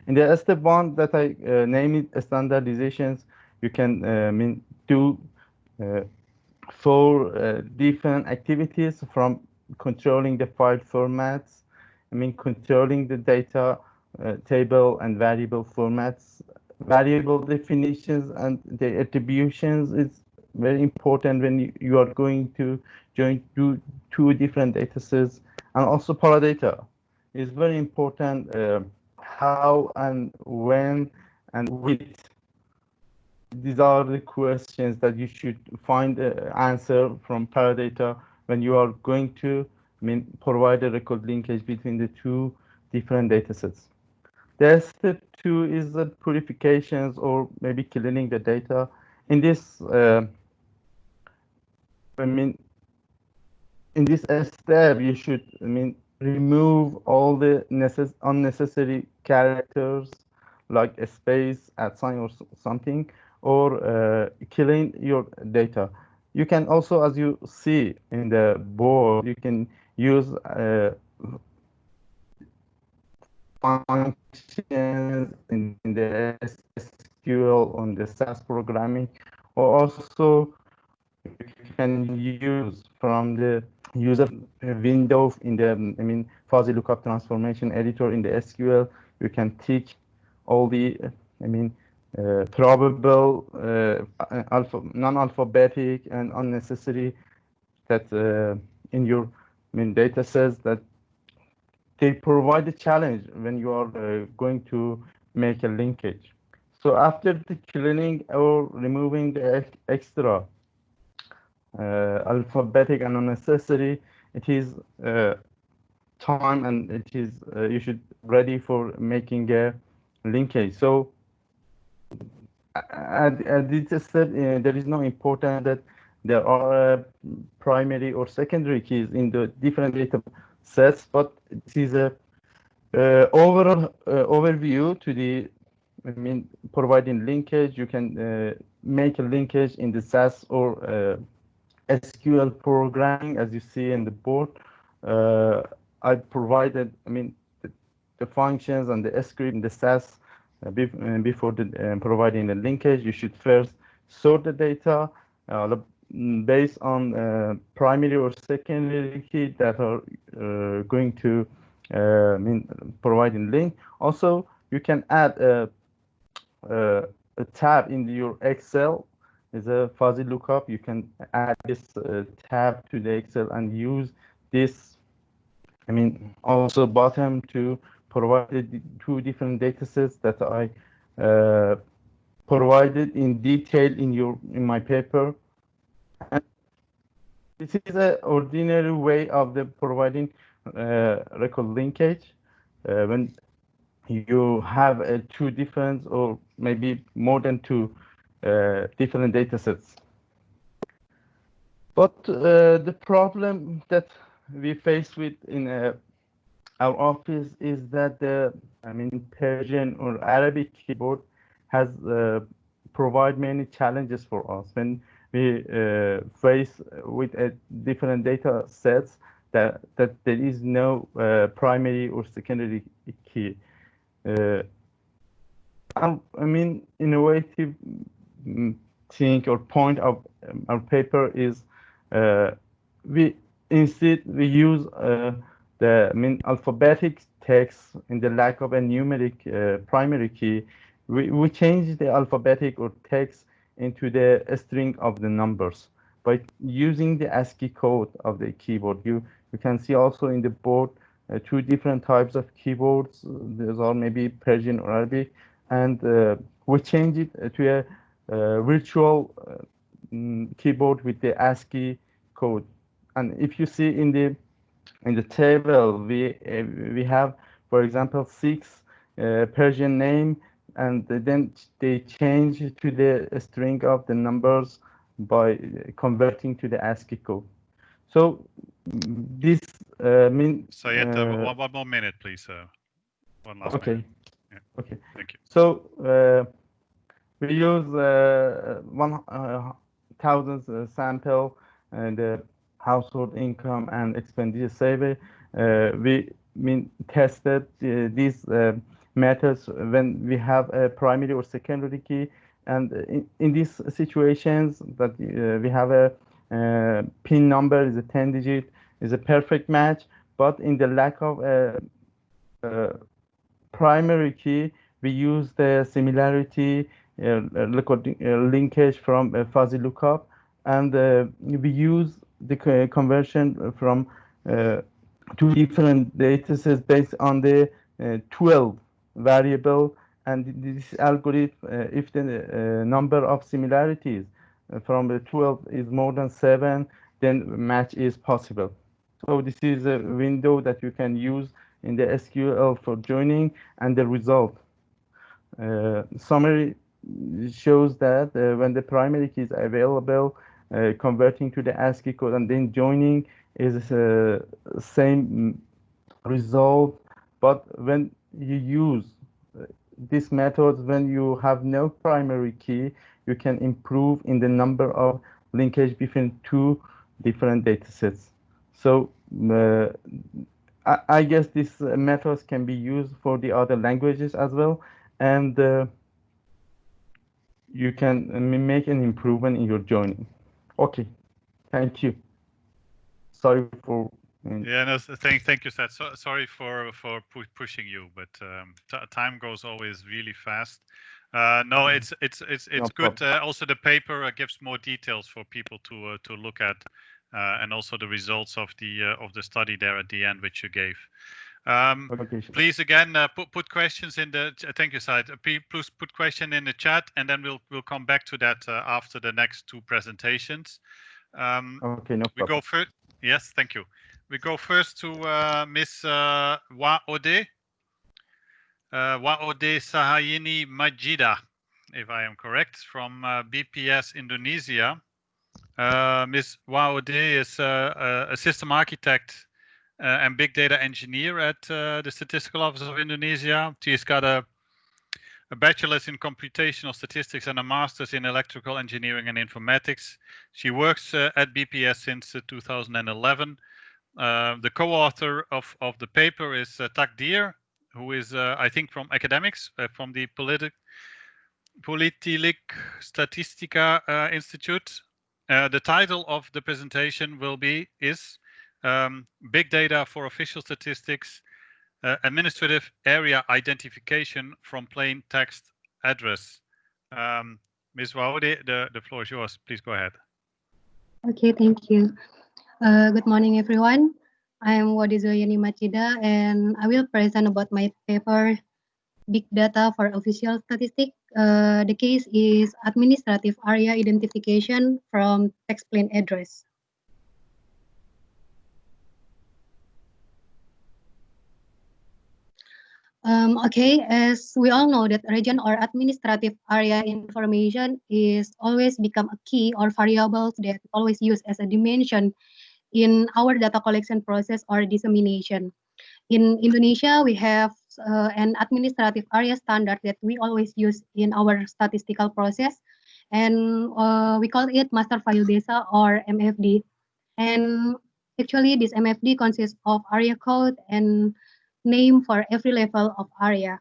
In the step one that I name it standardizations, you can do uh, four different activities, from controlling the file formats, controlling the data table and variable formats, variable definitions, and the attributions is very important when you are going to join two different data sets. And also paradata is very important, how and when and with. These are the questions that you should find answer from paradata when you are going to provide a record linkage between the two different data sets. The step two is the purifications, or maybe cleaning the data. In this, in this step, you should, remove all the unnecessary characters, like a space, at sign, or something, or clean your data. You can also, as you see in the board, you can use functions in the SQL, on the SAS programming, or also you can use from the user window in the fuzzy lookup transformation editor in the SQL. You can tick all the probable, non-alphabetic and unnecessary that in your data says that they provide a challenge when you are going to make a linkage. So after the cleaning or removing the extra alphabetic and unnecessary, it is time, and it is you should ready for making a linkage. So at this step, there is no important that there are primary or secondary keys in the different data sets, but it is a overall overview to the providing linkage. You can make a linkage in the SAS or SQL programming, as you see in the board. I provided, the functions and the script in the SAS before providing the linkage. You should first sort the data based on primary or secondary key that are going to providing link. Also, you can add a tab in your Excel. Is a fuzzy lookup. You can add this tab to the Excel and use this, also bottom, to provide the two different data sets that I provided in detail in my paper. And this is an ordinary way of the providing record linkage when you have two different, or maybe more than two different data sets. But the problem that we face with in our office is that the Persian or Arabic keyboard has provide many challenges for us when we face with different data sets that there is no primary or secondary key. Innovative think or point of our paper is we use the alphabetic text in the lack of a numeric primary key. We change the alphabetic or text into the string of the numbers by using the ASCII code of the keyboard. You can see also in the board two different types of keyboards. Those are maybe Persian or Arabic, and we change it to a virtual keyboard with the ASCII code. And if you see in the table, we have, for example, 6 Persian name, and then they change to the string of the numbers by converting to the ASCII code. So this means. Sayed, one more minute, please. One last minute. Yeah. Okay. Thank you. So we use 1,000 sample and household income and expenditure survey. We tested these methods when we have a primary or secondary key, and in these situations that we have a PIN number is a 10-digit, is a perfect match. But in the lack of primary key, we use the similarity linkage from fuzzy lookup, and we use the conversion from 2 different data sets based on the 12 variable, and this algorithm, if the number of similarities from the 12 is more than 7, then match is possible. So this is a window that you can use in the SQL for joining, and the result. Summary shows that when the primary key is available, converting to the ASCII code and then joining is same result. But when you use this method, when you have no primary key, you can improve in the number of linkage between 2 different data sets. So I guess these methods can be used for the other languages as well, and you can make an improvement in your joining. Okay, thank you. Sorry for. Yeah, no, thank you, Seth. Sorry for pushing you, but time goes always really fast. No, it's no good. Also, the paper gives more details for people to look at, and also the results of the study there at the end, which you gave. Please again put questions in the. Thank you, Syed. Please put question in the chat, and then we'll come back to that after the next 2 presentations. Okay, no problem. We go first. Yes, thank you. We go first to Miss Waode Sahayini Majida, if I am correct, from BPS Indonesia. Ms. Waode is a system architect and big data engineer at the Statistical Office of Indonesia. She's got a bachelor's in computational statistics and a master's in electrical engineering and informatics. She works at BPS since 2011. The co-author of the paper is Takdir, who is, I think, from academics, from the Politilik Statistica Institute. The title of the presentation is Big Data for Official Statistics, Administrative Area Identification from Plain Text Address. Ms. Waode, the floor is yours. Please go ahead. Okay, thank you. Good morning, everyone. I am Waode Sahayini Majida, and I will present about my paper, Big Data for Official Statistics. The case is Administrative Area Identification from Text Plain Address. Okay, as we all know that region or administrative area information is always become a key or variable that always used as a dimension in our data collection process or dissemination. In Indonesia, we have an administrative area standard that we always use in our statistical process, and we call it Master File Desa or MFD. And actually, this MFD consists of area code and name for every level of area.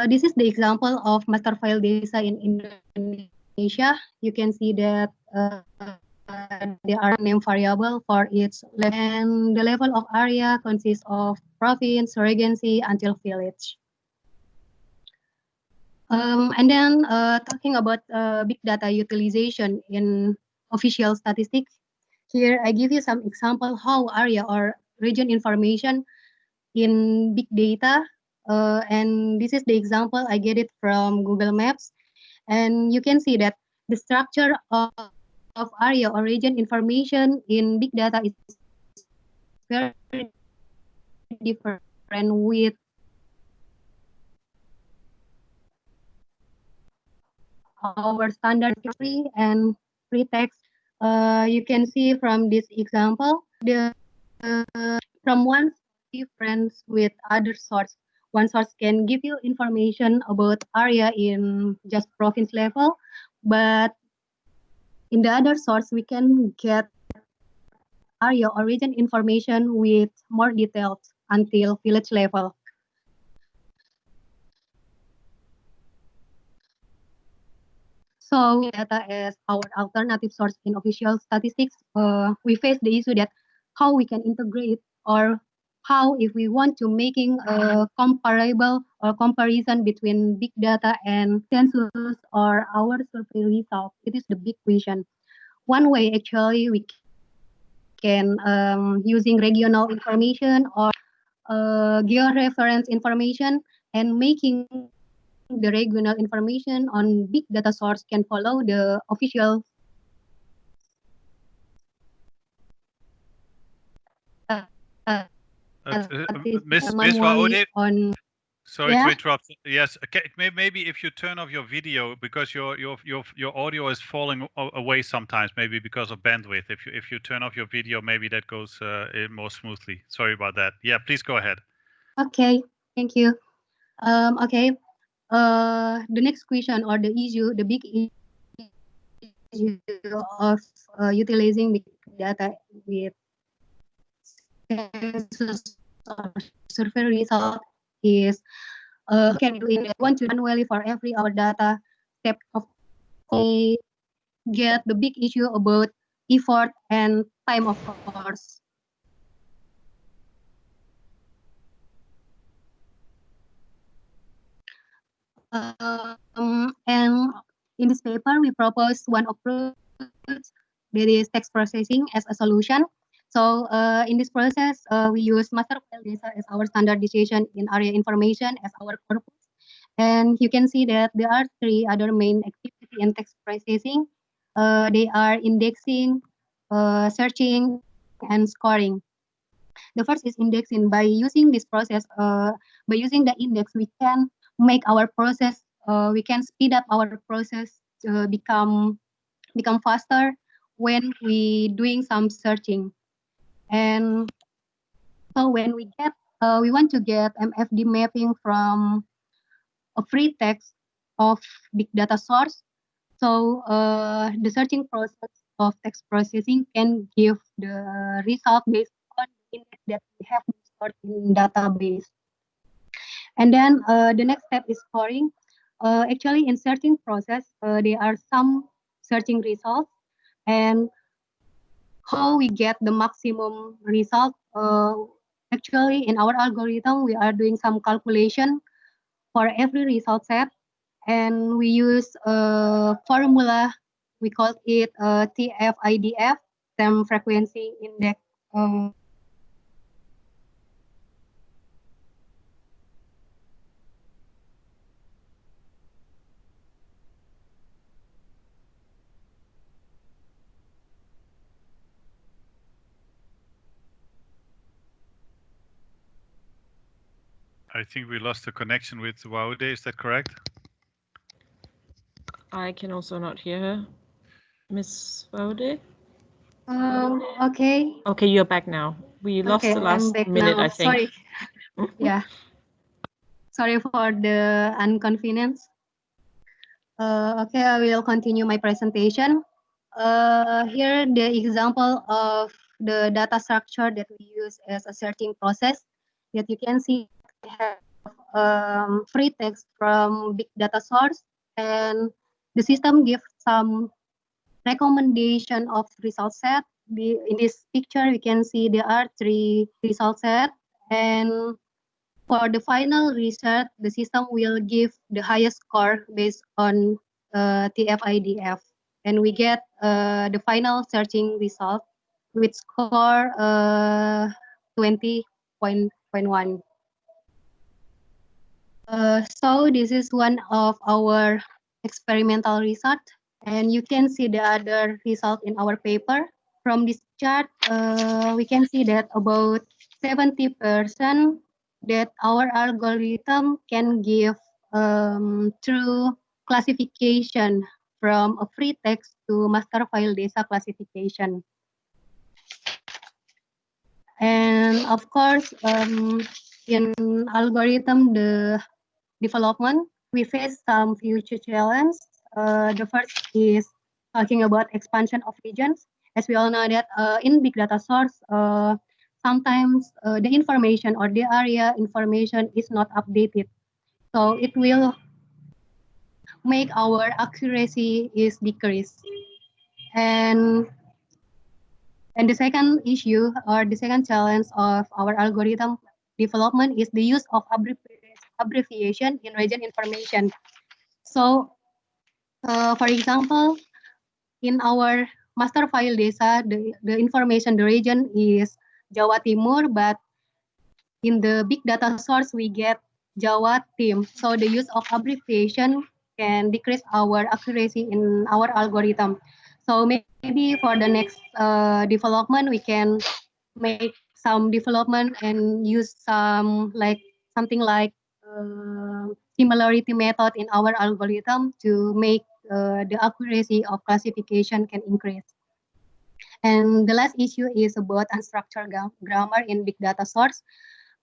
This is the example of Master File Desa in Indonesia. You can see that there are name variable for each level, and the level of area consists of province, regency, until village. And then talking about big data utilization in official statistics, here I give you some example how area or region information in big data, and this is the example I get it from Google Maps, and you can see that the structure of area or region information in big data is very different with our standard free and free text. You can see from this example, the from one difference with other source. One source can give you information about area in just province level, but in the other source, we can get area or region information with more details until village level. So data as our alternative source in official statistics, we face the issue that how we can integrate, or how if we want to making a comparable or comparison between big data and census or our survey result. It is the big question. One way actually we can using regional information or georeference information and making the regional information on big data source can follow the official Miss Waode, on. Sorry to interrupt. Yes, okay, maybe if you turn off your video, because your audio is falling away sometimes, maybe because of bandwidth. If you turn off your video, maybe that goes more smoothly. Sorry about that. Yeah, please go ahead. Okay, thank you. Okay, the next question or the issue, the big issue of utilizing big data with census or survey result is can we do it manually for every our data step of we get the big issue about effort and time, of course. And in this paper, we propose one approach that is text processing as a solution. So in this process, we use master file data as our standardization in area information as our purpose. And you can see that there are three other main activity in text processing. They are indexing, searching, and scoring. The first is indexing. By using this process, by using the index, we can make our process, we can speed up our process to become faster when we doing some searching. And so when we get, we want to get MFD mapping from a free text of big data source. So the searching process of text processing can give the result based on the index that we have stored in database. And then the next step is scoring. Actually, in searching process, there are some searching results, and how we get the maximum result. Actually, in our algorithm, we are doing some calculation for every result set, and we use a formula. We call it TF-IDF, term frequency index. I think we lost the connection with Waode. Is that correct? I can also not hear her. Miss Waode? Okay. Okay, you're back now. We lost the last minute, now. I think. Sorry. Yeah. Sorry for the inconvenience. Okay, I will continue my presentation. Here the example of the data structure that we use as a searching process. That you can see we have free text from big data source, and the system gives some recommendation of result set. In this picture, we can see there are 3 result set, and for the final result, the system will give the highest score based on TF-IDF, and we get the final searching result with score 20.1. So this is one of our experimental result And you can see the other result in our paper. From this chart, we can see that about 70% that our algorithm can give true classification from a free text to master file data classification. And of course, in algorithm development, we face some future challenges. The first is talking about expansion of regions. As we all know that in big data source, sometimes the information or the area information is not updated. So it will make our accuracy is decreased. And the second issue or the second challenge of our algorithm development is the use of abbreviation in region information. So, for example, in our master file data, the information, the region is Jawa Timur, but in the big data source, we get Jawa Tim. So the use of abbreviation can decrease our accuracy in our algorithm. So maybe for the next development, we can make some development and use some something like similarity method in our algorithm to make the accuracy of classification can increase. And the last issue is about unstructured grammar in big data source.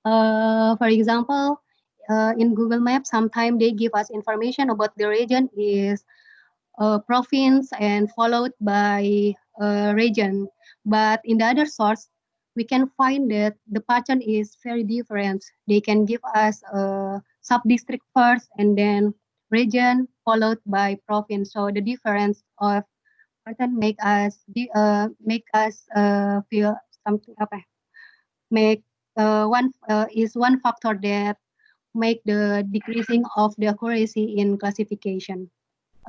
For example, in Google Maps, sometimes they give us information about the region is province and followed by region. But in the other source, we can find that the pattern is very different. They can give us a sub-district first and then region followed by province. So the difference of pattern make us feel something make one factor that make the decreasing of the accuracy in classification.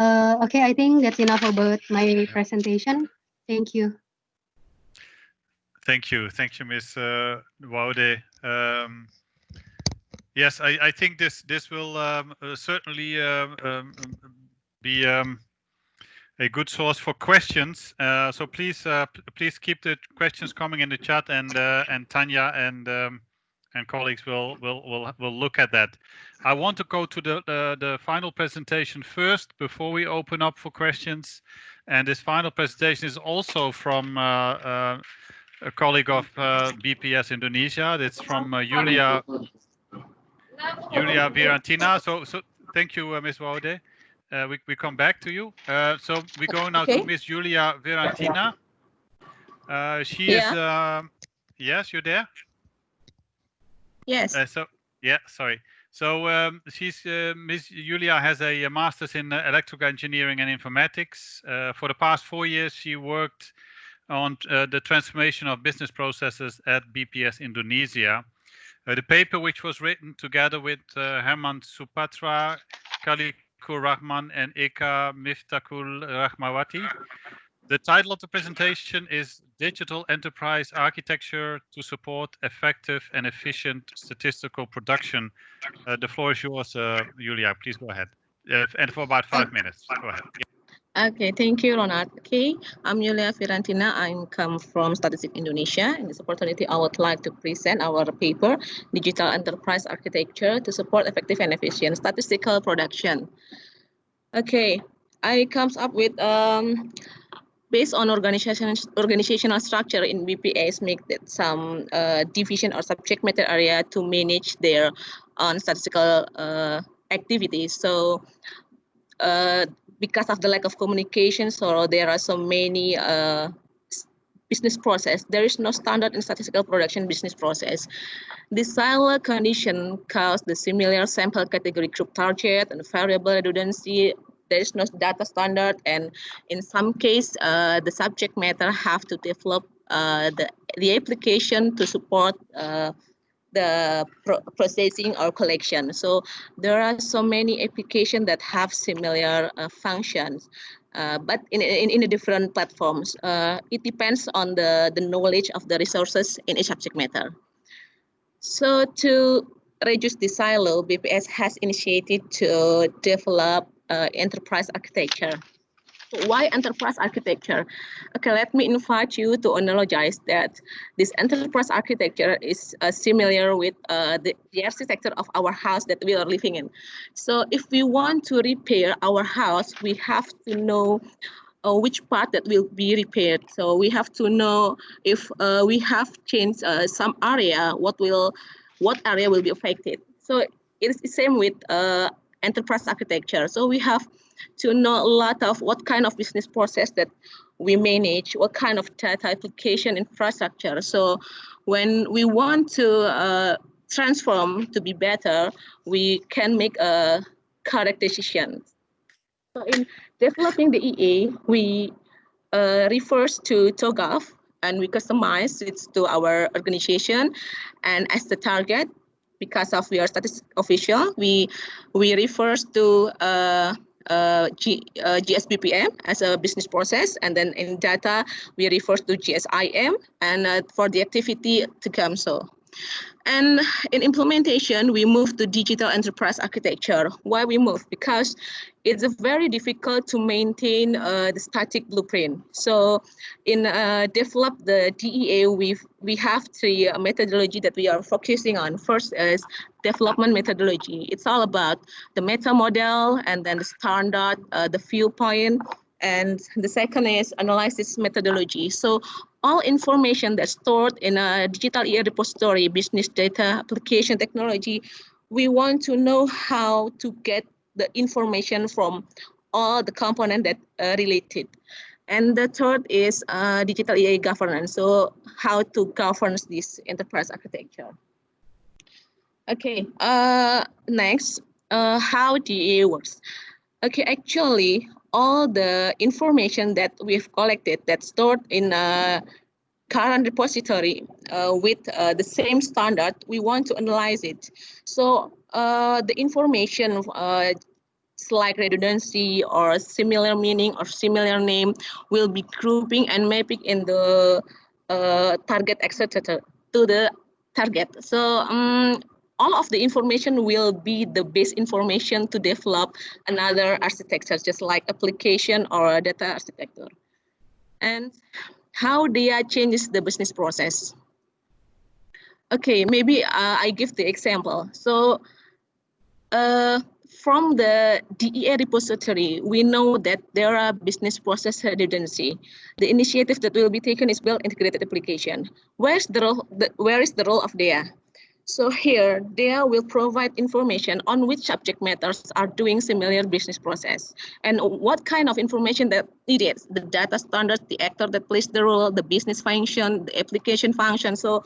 Okay, I think that's enough about my presentation. Thank you. Thank you, Ms. Woude. Yes, I think this will certainly be a good source for questions. So please keep the questions coming in the chat, and Tanya and colleagues will look at that. I want to go to the final presentation first before we open up for questions. And this final presentation is also from a colleague of BPS Indonesia. It's from Julia Virantina. So thank you, Ms. Woude. We come back to you. So we go now to Ms. Julia Virantina. She is. Yes, you're there. Yes. Sorry. So she's Ms. Julia has a master's in electrical engineering and informatics. For the past 4 years, she worked on the transformation of business processes at BPS Indonesia. The paper, which was written together with Herman Supatra, Kalikur Rahman, and Eka Miftakul Rahmawati. The title of the presentation is Digital Enterprise Architecture to Support Effective and Efficient Statistical Production. The floor is yours, Julia. Please go ahead. And for about 5 minutes. Go ahead. Okay, thank you, Ronald. Okay, I'm Julia Virantina. I come from Statistics Indonesia. In this opportunity, I would like to present our paper, Digital Enterprise Architecture to Support Effective and Efficient Statistical Production. Okay, I comes up with based on organizational structure in BPS, make that some division or subject matter area to manage their own statistical activities. So because of the lack of communication, so there are so many business process. There is no standard in statistical production business process. This silo condition cause the similar sample category group target and variable redundancy. There is no data standard, and in some case, the subject matter have to develop the application to support the processing or collection. So there are so many applications that have similar functions, but in the different platforms. It depends on the knowledge of the resources in each subject matter. So to reduce the silo, BPS has initiated to develop enterprise architecture. Why enterprise architecture? Okay, let me invite you to analogize that this enterprise architecture is similar with the architecture of our house that we are living in. So if we want to repair our house, we have to know which part that will be repaired. So we have to know if we have changed some area, what area will be affected. So it is the same with enterprise architecture. So we have to know a lot of what kind of business process that we manage, what kind of data application infrastructure. So when we want to transform to be better, we can make a correct decision. So in developing the EA, we refers to TOGAF, and we customize it to our organization. And as the target, because of we are statistical official, we refers to GSBPM as a business process, and then in data we refer to GSIM, and for the activity to come so. And in implementation, we move to digital enterprise architecture. Why we move? Because it's very difficult to maintain the static blueprint. So in develop the DEA, we have three methodology that we are focusing on. First is development methodology. It's all about the meta model and then the standard, the viewpoint, and the second is analysis methodology. So all information that's stored in a digital EA repository, business data, application technology, we want to know how to get the information from all the components that are related. And the third is digital EA governance. So how to govern this enterprise architecture. Okay, next, how DEA works. Okay, actually, all the information that we've collected that's stored in a current repository with the same standard, we want to analyze it. So the information like redundancy or similar meaning or similar name will be grouping and mapping in the target etc. to the target. So all of the information will be the base information to develop another architecture, just like application or data architecture. And how DEA changes the business process. Okay, maybe I give the example. So from the DEA repository, we know that there are business process redundancy. The initiative that will be taken is build integrated application. Where is the role of DEA? So here, DEA will provide information on which subject matters are doing similar business process and what kind of information that needed, the data standards, the actor that plays the role, the business function, the application function. So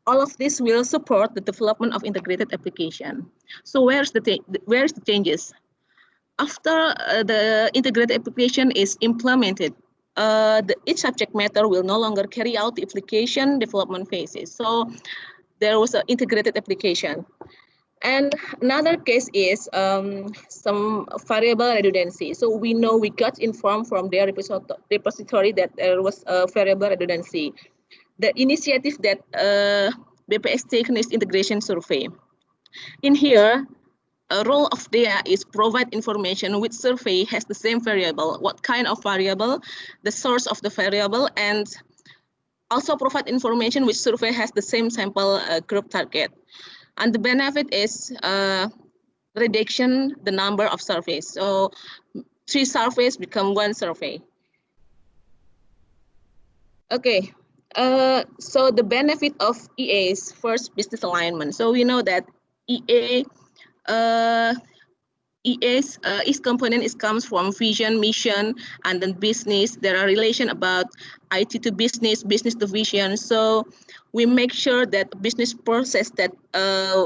all of this will support the development of integrated application. So where's the changes? After the integrated application is implemented, each subject matter will no longer carry out the application development phases. So there was an integrated application. And another case is some variable redundancy. So we know we got informed from their repository that there was a variable redundancy. The initiative that BPS taken is integration survey. In here, a role of DEA is provide information which survey has the same variable, what kind of variable, the source of the variable, and also provide information which survey has the same sample group target. And the benefit is reduction the number of surveys. So 3 surveys become 1 survey. Okay, so the benefit of EA is first business alignment. So we know that EA each component comes from vision, mission, and then business. There are relation about IT to business, business to vision. So we make sure that business process that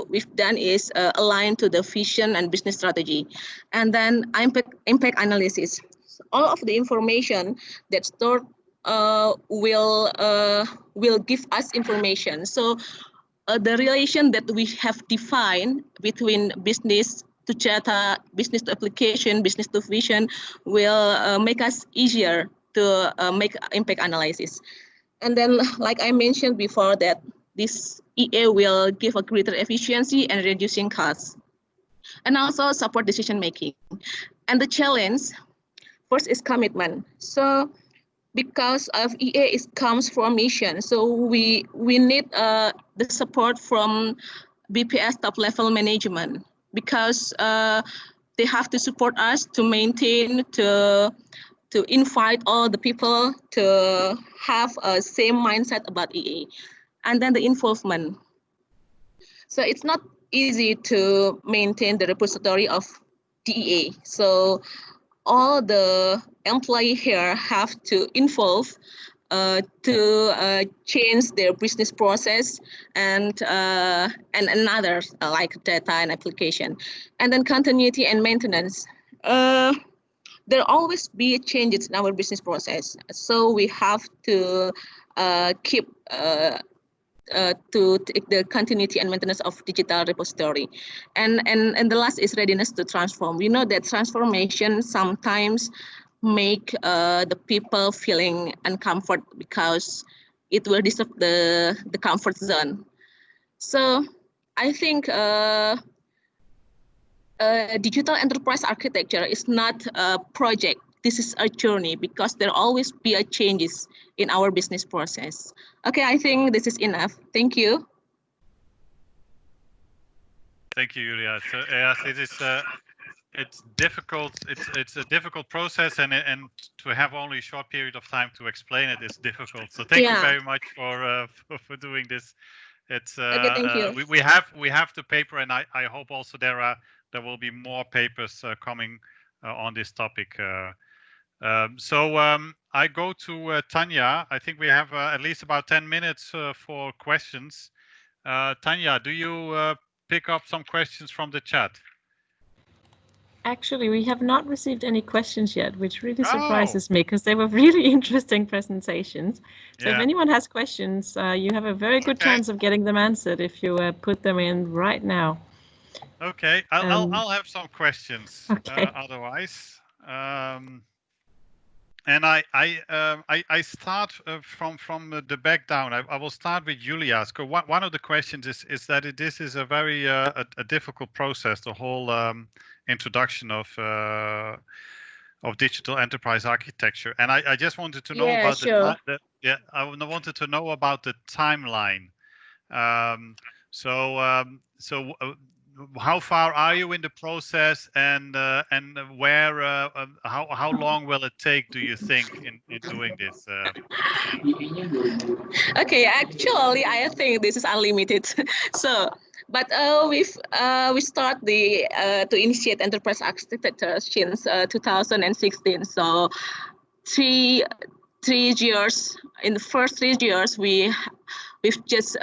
we've done is aligned to the vision and business strategy. And then impact analysis. So all of the information that's stored will give us information. So the relation that we have defined between business to data, business to application, business to vision will make us easier to make impact analysis. And then, like I mentioned before, that this EA will give a greater efficiency and reducing costs, and also support decision making. And the challenge, first is commitment. So because of EA comes from mission, so we need the support from BPS top level management, because they have to support us to maintain, to invite all the people to have a same mindset about EA. And then the involvement. So it's not easy to maintain the repository of DEA. So all the employee here have to involve to change their business process and another like data and application, and then continuity and maintenance. There always be changes in our business process, so we have to keep to the continuity and maintenance of digital repository. And the last is readiness to transform. We know that transformation sometimes make the people feeling uncomfortable because it will disturb the comfort zone. So I think digital enterprise architecture is not a project. This is a journey, because there always be a changes in our business process. Okay, I think this is enough. Thank you. Thank you, Julia. So yes, it is. It's difficult. It's a difficult process, and to have only a short period of time to explain it is difficult. So thank you very much for doing this. It's okay, thank you. We have the paper, and I hope also there will be more papers coming on this topic. So I go to Tanya. I think we have at least about 10 minutes for questions. Tanya, do you pick up some questions from the chat? Actually, we have not received any questions yet, which really surprises me, because they were really interesting presentations. So if anyone has questions, you have a very good chance of getting them answered if you put them in right now. Okay, I'll have some questions. Okay. Otherwise, and I start from the back down. I will start with Julia. So one of the questions is that this is a very a difficult process, the whole introduction of digital enterprise architecture, and I just wanted to know about I wanted to know about the timeline. So how far are you in the process, and where how long will it take, do you think, in doing this? Okay, actually I think this is unlimited. So but we start to initiate enterprise architecture since 2016. So three years, in the first 3 years we've just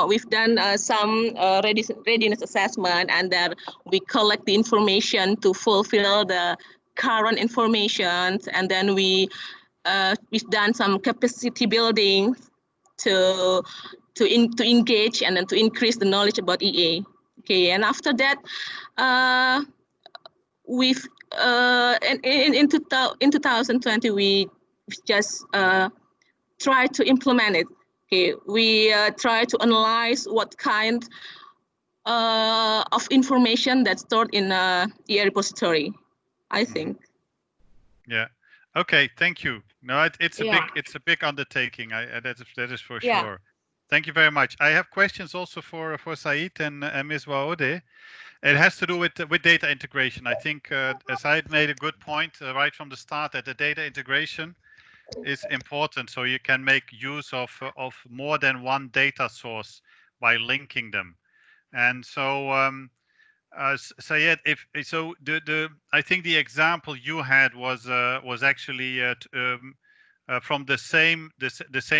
we've done some readiness assessment, and then we collect the information to fulfill the current information, and then we've done some capacity building to engage and then to increase the knowledge about EA. Okay, and after that we've in 2020 we just try to implement it. Okay, we try to analyze what kind of information that's stored in EA repository, I think. Yeah. Okay. Thank you. No, it's a big undertaking. That is for sure. Thank you very much. I have questions also for Said and Ms. Waode. It has to do with data integration. I think Said made a good point right from the start, that the data integration is important, so you can make use of more than one data source by linking them. And so Sayed, I think the example you had was actually from the same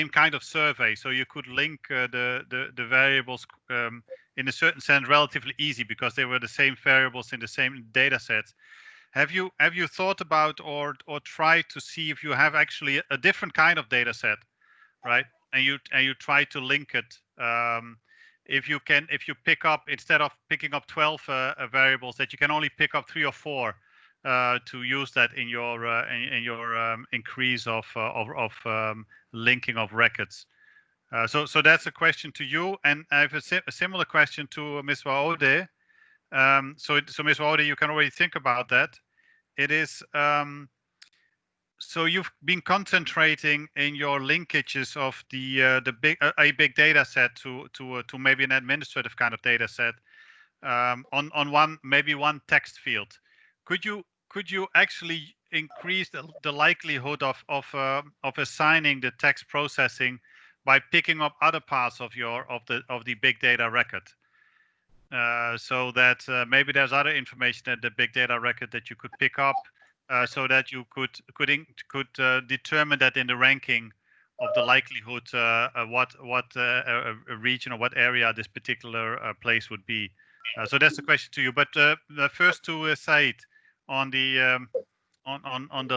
kind of survey, so you could link the variables in a certain sense relatively easy, because they were the same variables in the same data sets. Have you thought about or tried to see if you have actually a different kind of data set, right? And you try to link it. If you pick up, instead of picking up 12 variables, that you can only pick up 3 or 4 to use that in your increase of linking of records. So that's a question to you, and I have a similar question to Ms. Waode. So Ms. Waode, you can already think about that. It is so you've been concentrating in your linkages of the big data set to maybe an administrative kind of data set on one text field. Could you actually increase the likelihood of assigning the text processing by picking up other parts of the big data record? So that maybe there's other information in the big data record that you could pick up, so that you could determine that in the ranking of the likelihood what a region or what area this particular place would be. So that's the question to you. But first to Said on the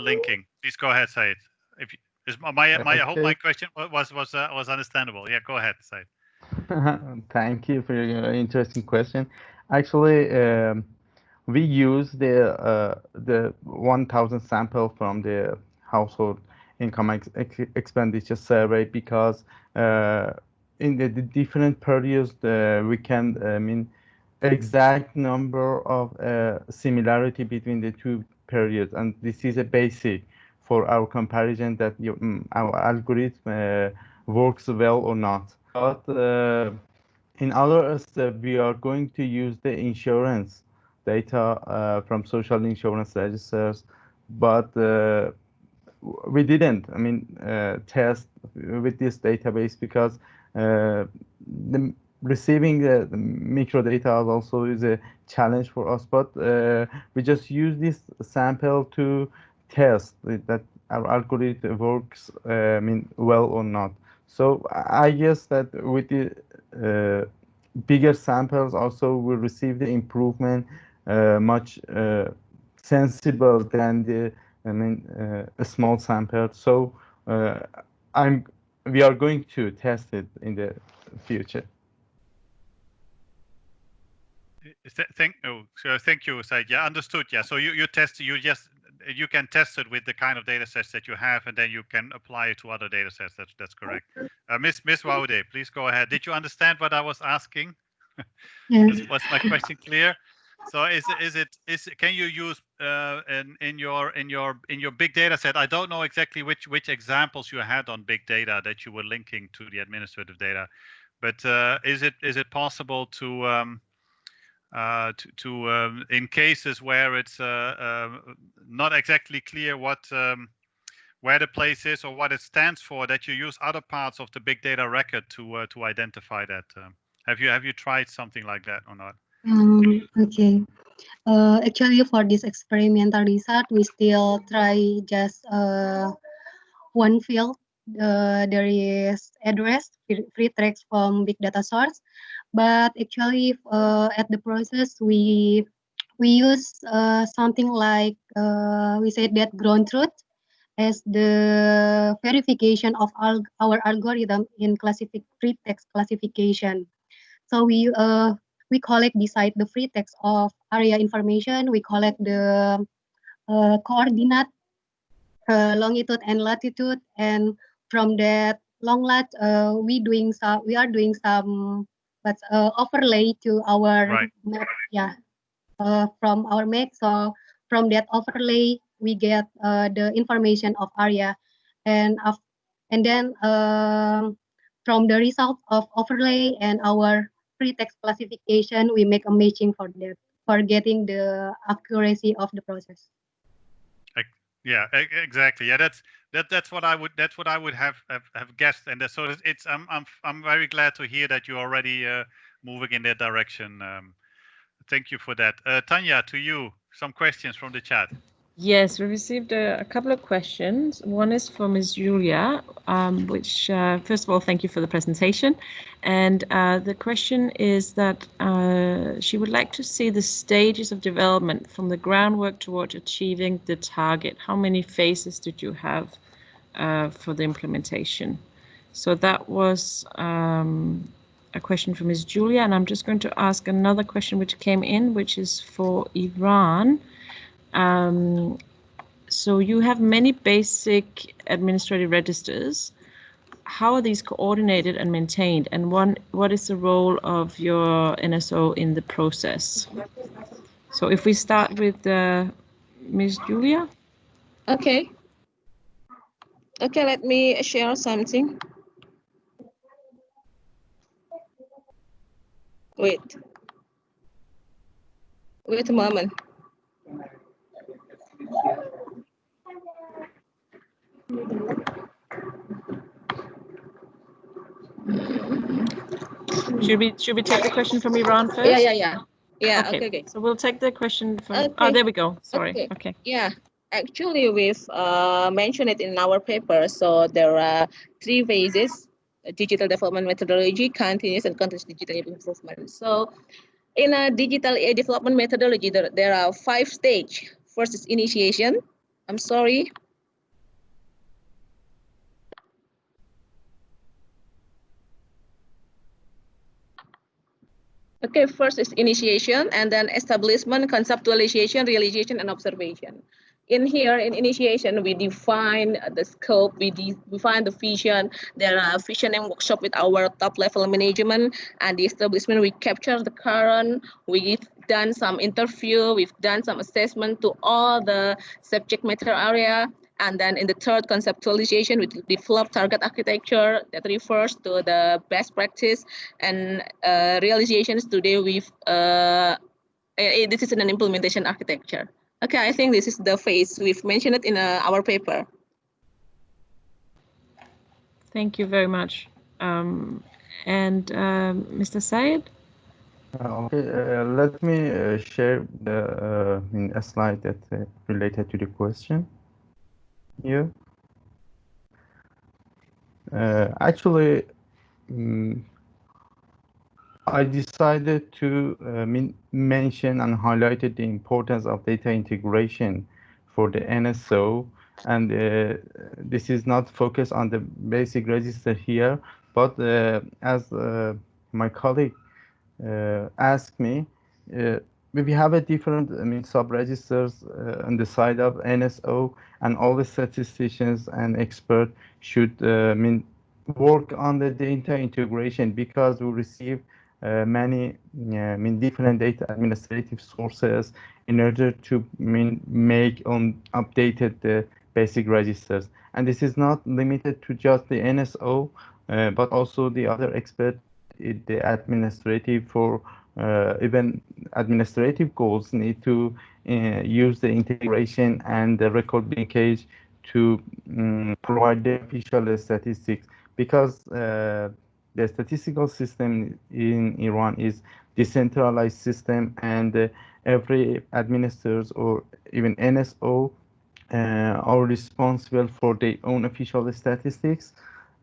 linking. Please go ahead, Said. If you, I hope my question was understandable. Yeah, go ahead, Said. Thank you for your interesting question. Actually, we use the 1,000 sample from the household income expenditure survey because in the different periods we can exact number of similarity between the two periods, and this is a basic for our comparison that our algorithm works well or not. But in other steps, we are going to use the insurance data from social insurance registers, but we didn't, test with this database because receiving the micro data also is a challenge for us. But we just use this sample to test that our algorithm works well or not. So I guess that with the bigger samples also will receive the improvement much sensible than the a small sample. So we are going to test it in the future. Thank you, Said. Yeah, understood. Yeah, so you can test it with the kind of data sets that you have, and then you can apply it to other data sets. That's correct. Miss Waude, please go ahead. Did you understand what I was asking? Yes. Was my question clear? So can you use in your big data set? I don't know exactly which examples you had on big data that you were linking to the administrative data, but is it possible to in cases where it's not exactly clear where the place is or what it stands for, that you use other parts of the big data record to identify that? Have you tried something like that or not? Okay. Actually, for this experimental research, we still try just one field. There is address, free text from big data source. But actually, at the process, we use something like we said that ground truth as the verification of our algorithm in free text classification. So we collect beside the free text of area information, we collect the coordinate, longitude and latitude, and from that long lat, we are doing some overlay to our map. Yeah, from our map. So from that overlay, we get the information of area, and then from the result of overlay and our free text classification, we make a matching for that, for getting the accuracy of the process. Yeah, exactly. Yeah, that's what I would have guessed, and so it's I'm very glad to hear that you're already moving in that direction. Thank you for that. Tanya, to you, some questions from the chat. Yes, we received a couple of questions. One is from Ms. Julia, which, first of all, thank you for the presentation. And the question is that she would like to see the stages of development from the groundwork toward achieving the target. How many phases did you have for the implementation? So that was a question from Ms. Julia, and I'm just going to ask another question which came in, which is for Iran. So you have many basic administrative registers. How are these coordinated and maintained? And what is the role of your NSO in the process? So if we start with Ms. Julia. Okay. Okay, let me share something. Wait a moment. Should we take the question from Iran first? Yeah. Okay. Okay. So we'll take the question from. Okay. Oh, there we go. Sorry. Okay. Yeah. Actually, we've mentioned it in our paper. So there are 3 phases: digital development methodology, continuous and continuous digital improvement. So in a digital development methodology, there are 5 stages. First is initiation. I'm sorry. Okay, first is initiation, and then establishment, conceptualization, realization, and observation. In here, in initiation, we define the scope, we define the vision. There are visioning workshop with our top level management, and the establishment, we capture the current, we've done some interview, we've done some assessment to all the subject matter area. And then in the third conceptualization, we develop target architecture that refers to the best practice, and realizations today this is an implementation architecture. Okay, I think this is the phase. We've mentioned it in our paper. Thank you very much. Mr. Syed? Okay, let me share a slide that related to the question here. Actually, I decided to mention and highlighted the importance of data integration for the NSO, and this is not focused on the basic register here, but as my colleague asked me, we have a different sub-registers on the side of NSO, and all the statisticians and experts should work on the data integration, because we receive many different data administrative sources in order to make updated the basic registers. And this is not limited to just the NSO, but also the other experts, the administrative, for even administrative goals need to use the integration and the record linkage to provide the official statistics, because the statistical system in Iran is decentralized system, and every administrators or even NSO are responsible for their own official statistics.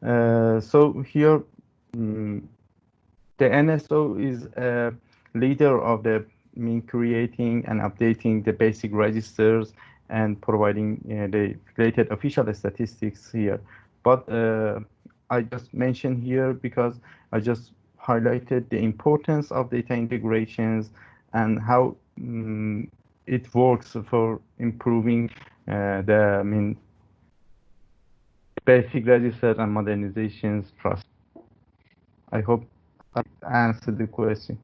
So here, the NSO is a leader of the creating and updating the basic registers and providing the related official statistics here. But I just mentioned here because I just highlighted the importance of data integrations and how it works for improving the basic registers and modernizations process. I hope I answered the question.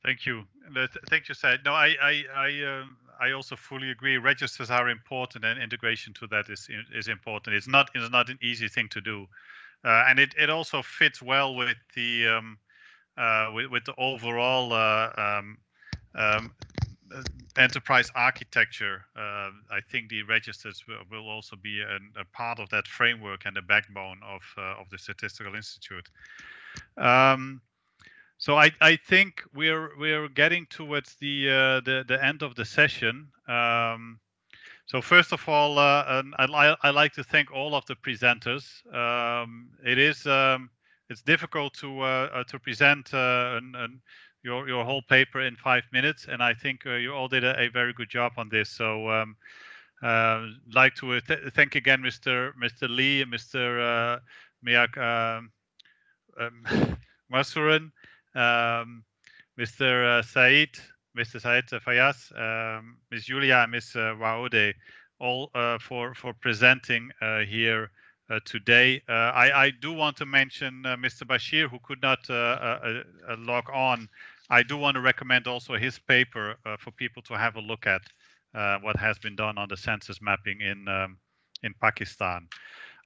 Thank you. Thank you, Syed. No, I also fully agree. Registers are important, and integration to that is important. It's not an easy thing to do, and it also fits well with the with the overall enterprise architecture. I think the registers will also be a part of that framework and the backbone of the Statistical Institute. So I think we're getting towards the end of the session. So first of all, I'd like to thank all of the presenters. It's difficult to present your whole paper in 5 minutes, and I think you all did a very good job on this. So like to thank again Mr. Lee and Mr. Miak Masuren, Mr. Said Fayaz, Ms. Julia, and Ms. Waode, all for presenting here today. I do want to mention Mr. Bashir, who could not log on. I do want to recommend also his paper for people to have a look at. what has been done on the census mapping in Pakistan.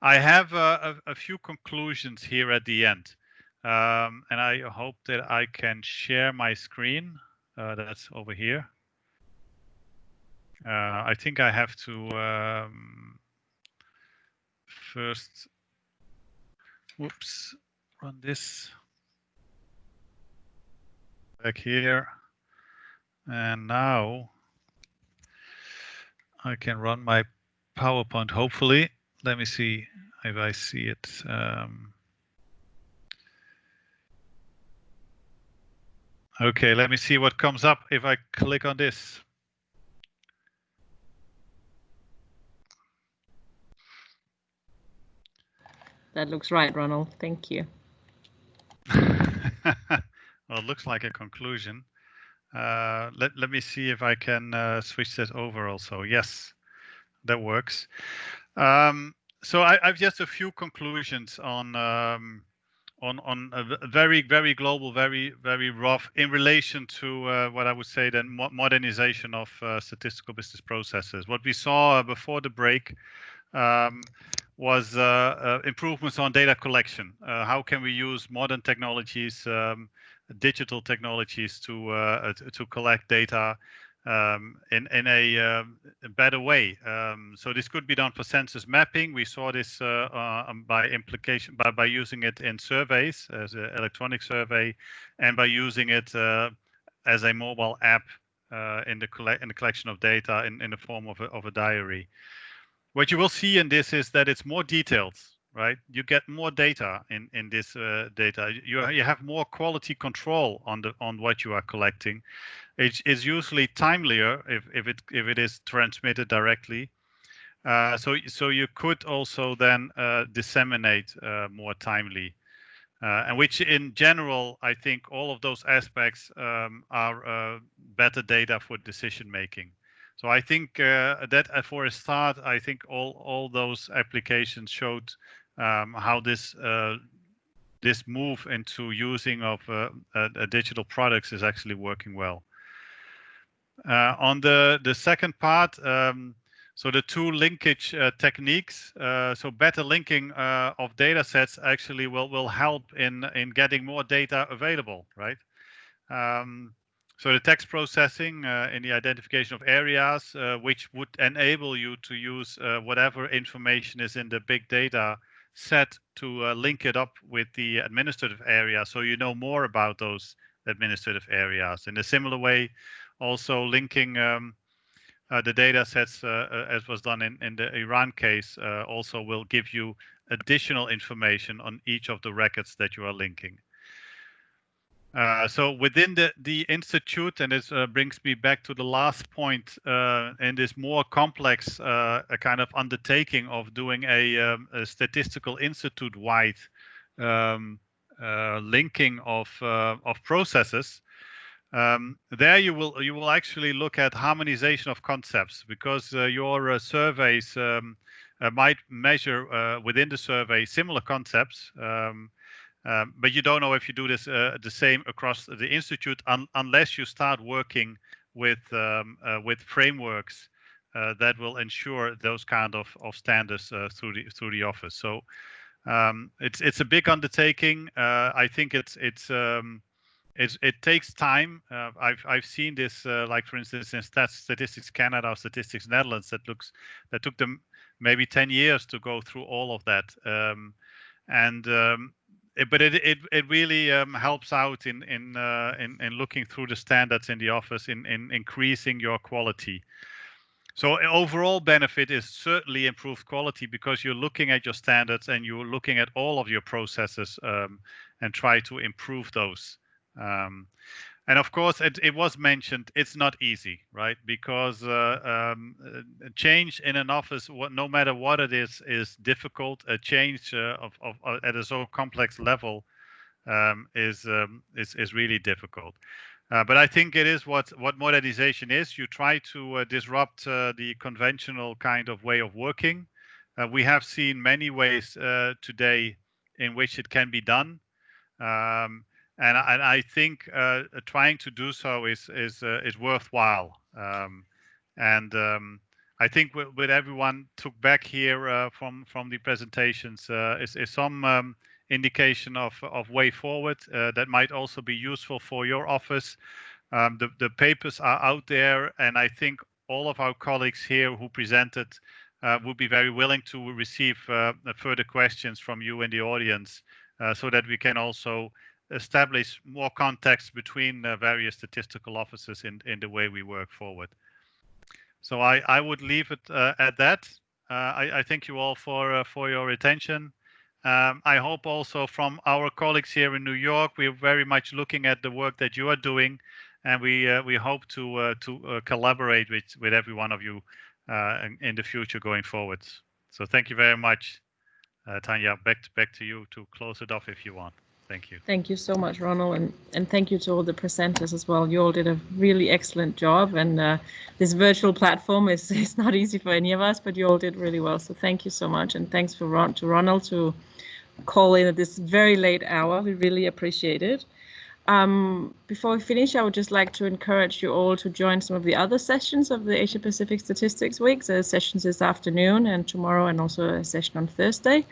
I have a few conclusions here at the end, and I hope that I can share my screen. That's over here. I think I have to first, whoops, run this back here, and now I can run my PowerPoint, hopefully. Let me see if I see it. Okay, let me see what comes up if I click on this. That looks right, Ronald. Thank you. Well, it looks like a conclusion. Let me see if I can switch that over also. Yes, that works. So I've just a few conclusions on a very global, very rough in relation to what I would say then modernization of statistical business processes. What we saw before the break was improvements on data collection. How can we use modern technologies, digital technologies to collect data in a better way. So this could be done for census mapping. We saw this by implication by using it in surveys as an electronic survey, and by using it as a mobile app in the collection of data in the form of a diary. What you will see in this is that it's more detailed, right? You get more data in this data. You have more quality control on what you are collecting. It's usually timelier if it is transmitted directly. So you could also then disseminate more timely, and which in general, I think all of those aspects are better data for decision making. So I think that for a start, I think all those applications showed how this move into using of digital products is actually working well. On the second part, so the two linkage techniques, so better linking of data sets actually will help in getting more data available, right? So the text processing in the identification of areas, which would enable you to use whatever information is in the big data set to link it up with the administrative area, so you know more about those administrative areas. In a similar way, also linking the data sets as was done in the Iran case also will give you additional information on each of the records that you are linking. So within the institute, and this brings me back to the last point, in this more complex a kind of undertaking of doing a statistical institute-wide linking of processes. There you will actually look at harmonization of concepts, because your surveys might measure within the survey similar concepts. But you don't know if you do this the same across the institute unless you start working with frameworks that will ensure those kind of standards through the office. So it's a big undertaking. I think it takes time. I've seen this, like for instance, in Statistics Canada or Statistics Netherlands, that took them maybe 10 years to go through all of that. But it really helps out in looking through the standards in the office, in increasing your quality. So overall benefit is certainly improved quality, because you're looking at your standards and you're looking at all of your processes and try to improve those. And of course, it was mentioned, it's not easy, right? Because change in an office, no matter what it is difficult. A change at a so complex level is really difficult. But I think it is what modernization is. You try to disrupt the conventional kind of way of working. We have seen many ways today in which it can be done. And I think trying to do so is worthwhile. And I think what everyone took back here from the presentations is some indication of way forward that might also be useful for your office. The papers are out there, and I think all of our colleagues here who presented would be very willing to receive further questions from you in the audience so that we can also establish more context between various statistical offices in the way we work forward. So I would leave it at that. I thank you all for your attention. I hope also from our colleagues here in New York, we're very much looking at the work that you are doing, and we hope to collaborate with every one of you in the future going forwards. So thank you very much, Tanya. Back to you to close it off if you want. Thank you. Thank you so much, Ronald, and thank you to all the presenters as well. You all did a really excellent job, and this virtual platform is not easy for any of us, but you all did really well. So thank you so much, and thanks to Ronald to call in at this very late hour. We really appreciate it. Before we finish, I would just like to encourage you all to join some of the other sessions of the Asia Pacific Statistics Week. There are sessions this afternoon and tomorrow, and also a session on Thursday.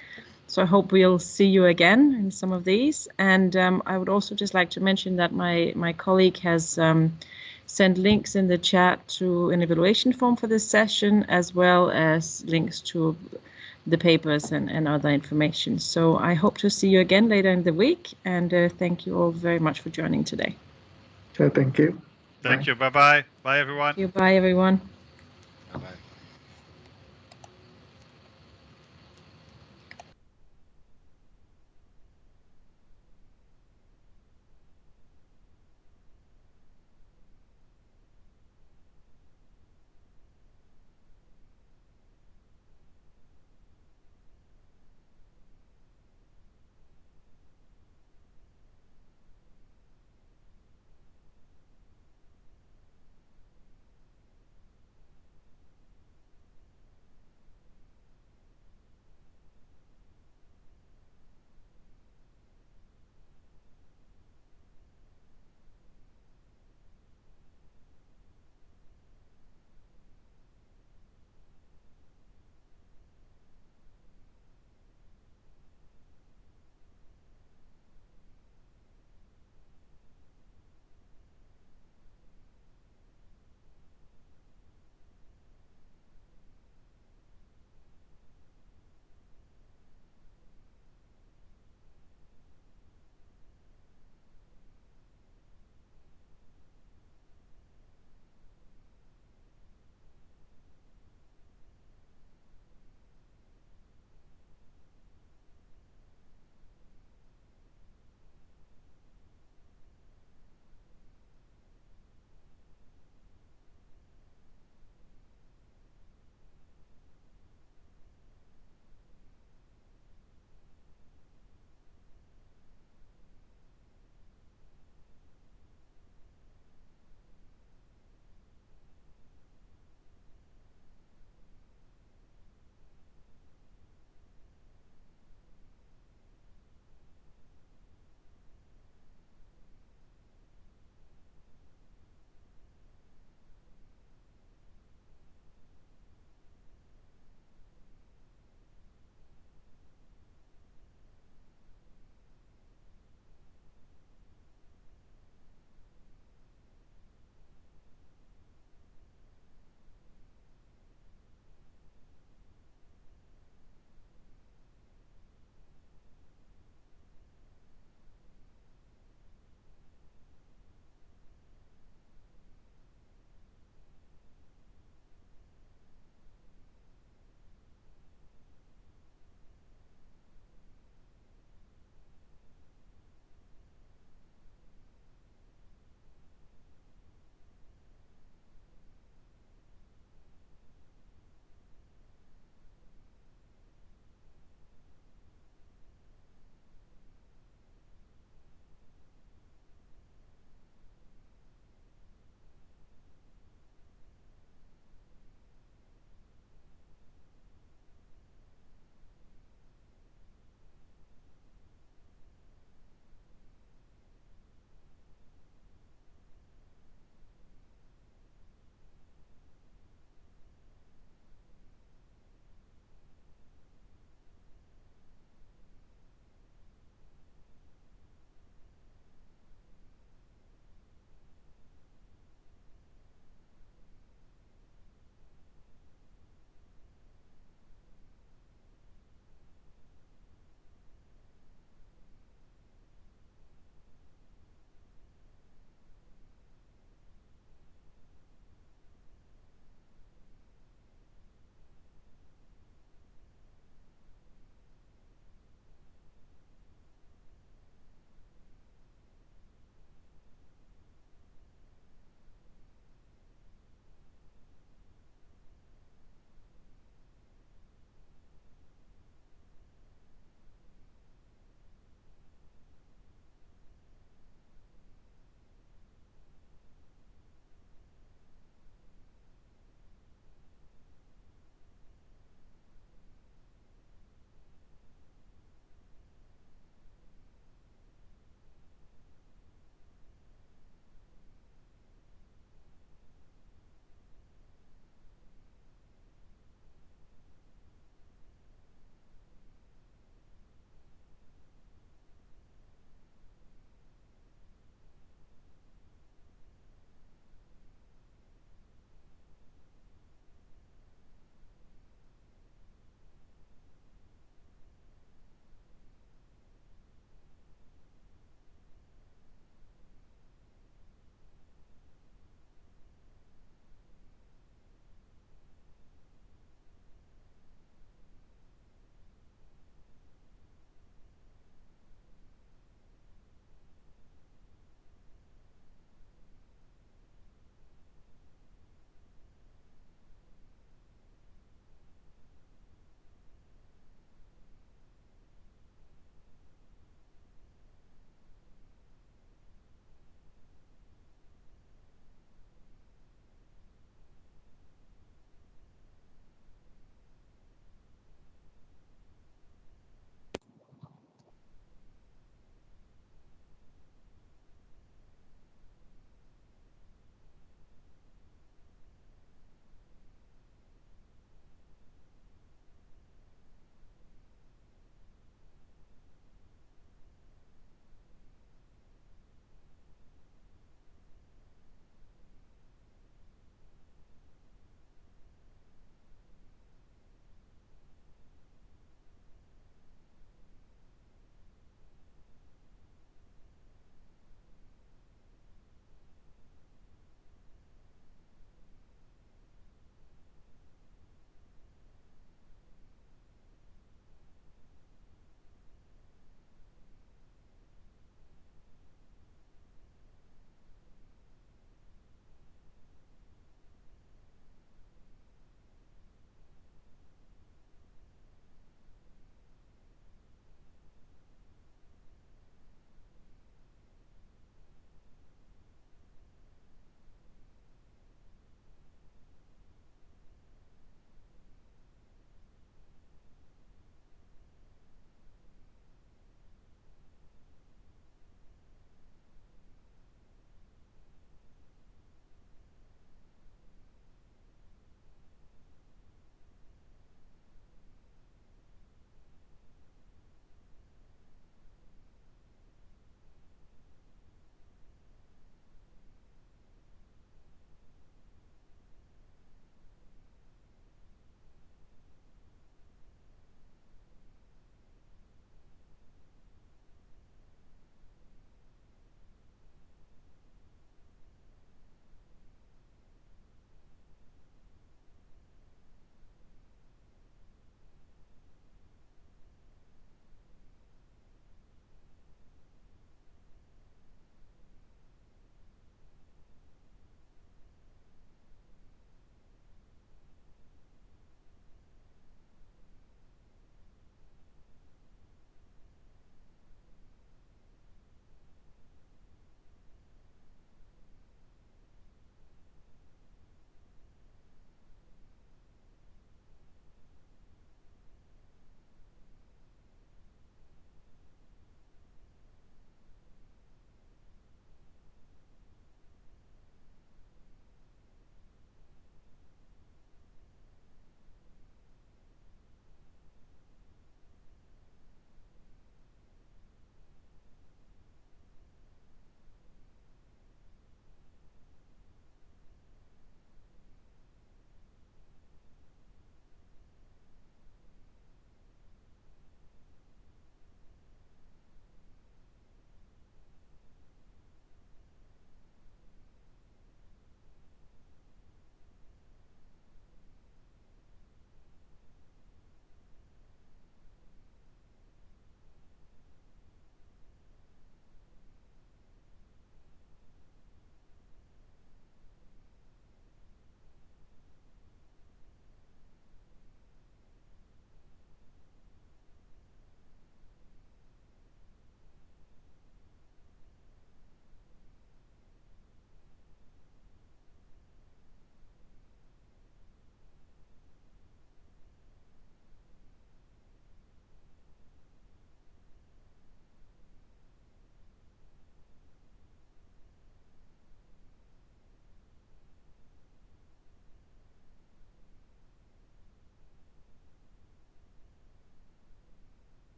So I hope we'll see you again in some of these. And I would also just like to mention that my colleague has sent links in the chat to an evaluation form for this session, as well as links to the papers and other information. So I hope to see you again later in the week, and thank you all very much for joining today. Okay, thank you. Thank you. Bye-bye. Bye, everyone. Thank you. Bye, everyone. Bye-bye.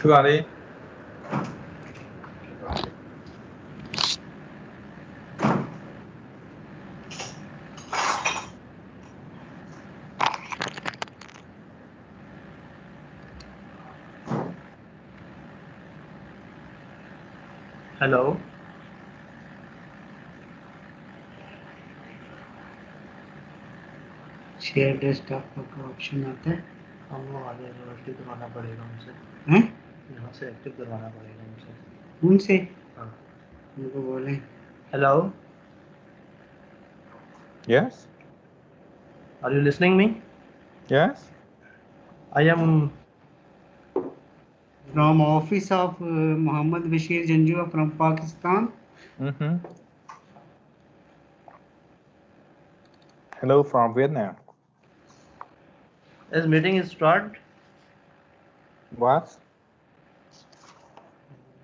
Everybody. Hello. Share desktop का option आता है। हम लोग आगे active करवाना पड़ेगा उनसे। हैं? यहाँ से एक्टिव करवाना पड़ेगा उनसे। उनसे? हाँ। उनको बोले। Hello. Yes. Are you listening me? Yes. I am From office of Muhammad Bashir Janjua from Pakistan. Mm-hmm. Hello from Vietnam. Is meeting is start? What?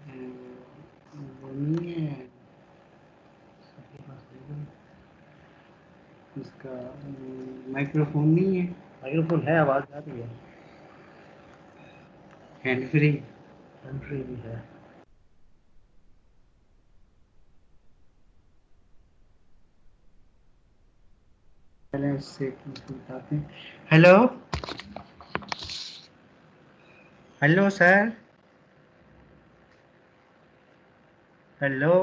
वो नहीं है इसका माइक्रोफोन नहीं है। माइक्रोफोन है, आवाज आ रही है। Hand free. हैंड फ्री भी है। पहले उससे बताते हैं। Hello hello sir. Hello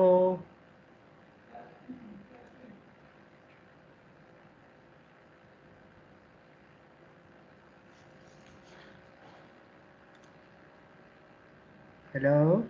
hello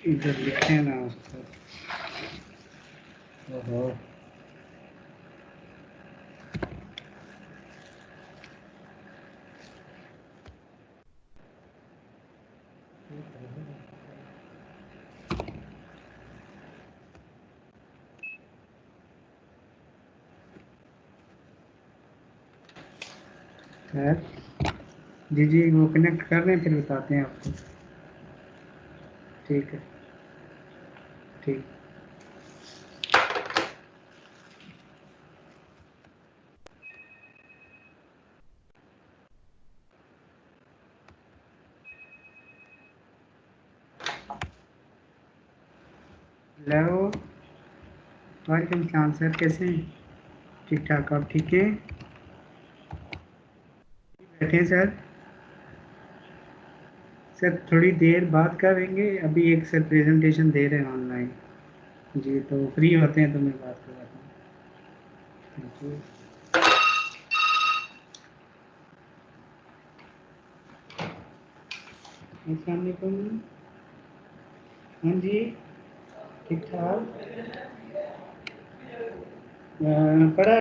इधर लिखे ना उसको। ओहो सर जी जी वो कनेक्ट कर रहे हैं फिर बताते हैं आपको। ठीक है ठीक। हेलो वालेकुम सलाम सर, कैसे हैं? ठीक ठाक, आप ठीक हैं? बैठे हैं सर। सर थोड़ी देर बात करेंगे, अभी एक सर प्रेजेंटेशन दे रहे हैं ऑनलाइन। जी तो फ्री होते हैं तो मैं बात करवाता हूँ। Thank you. अस्सलाम वालेकुम। हाँ जी ठीक ठाक। पढ़ा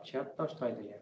76 setelah itu ya.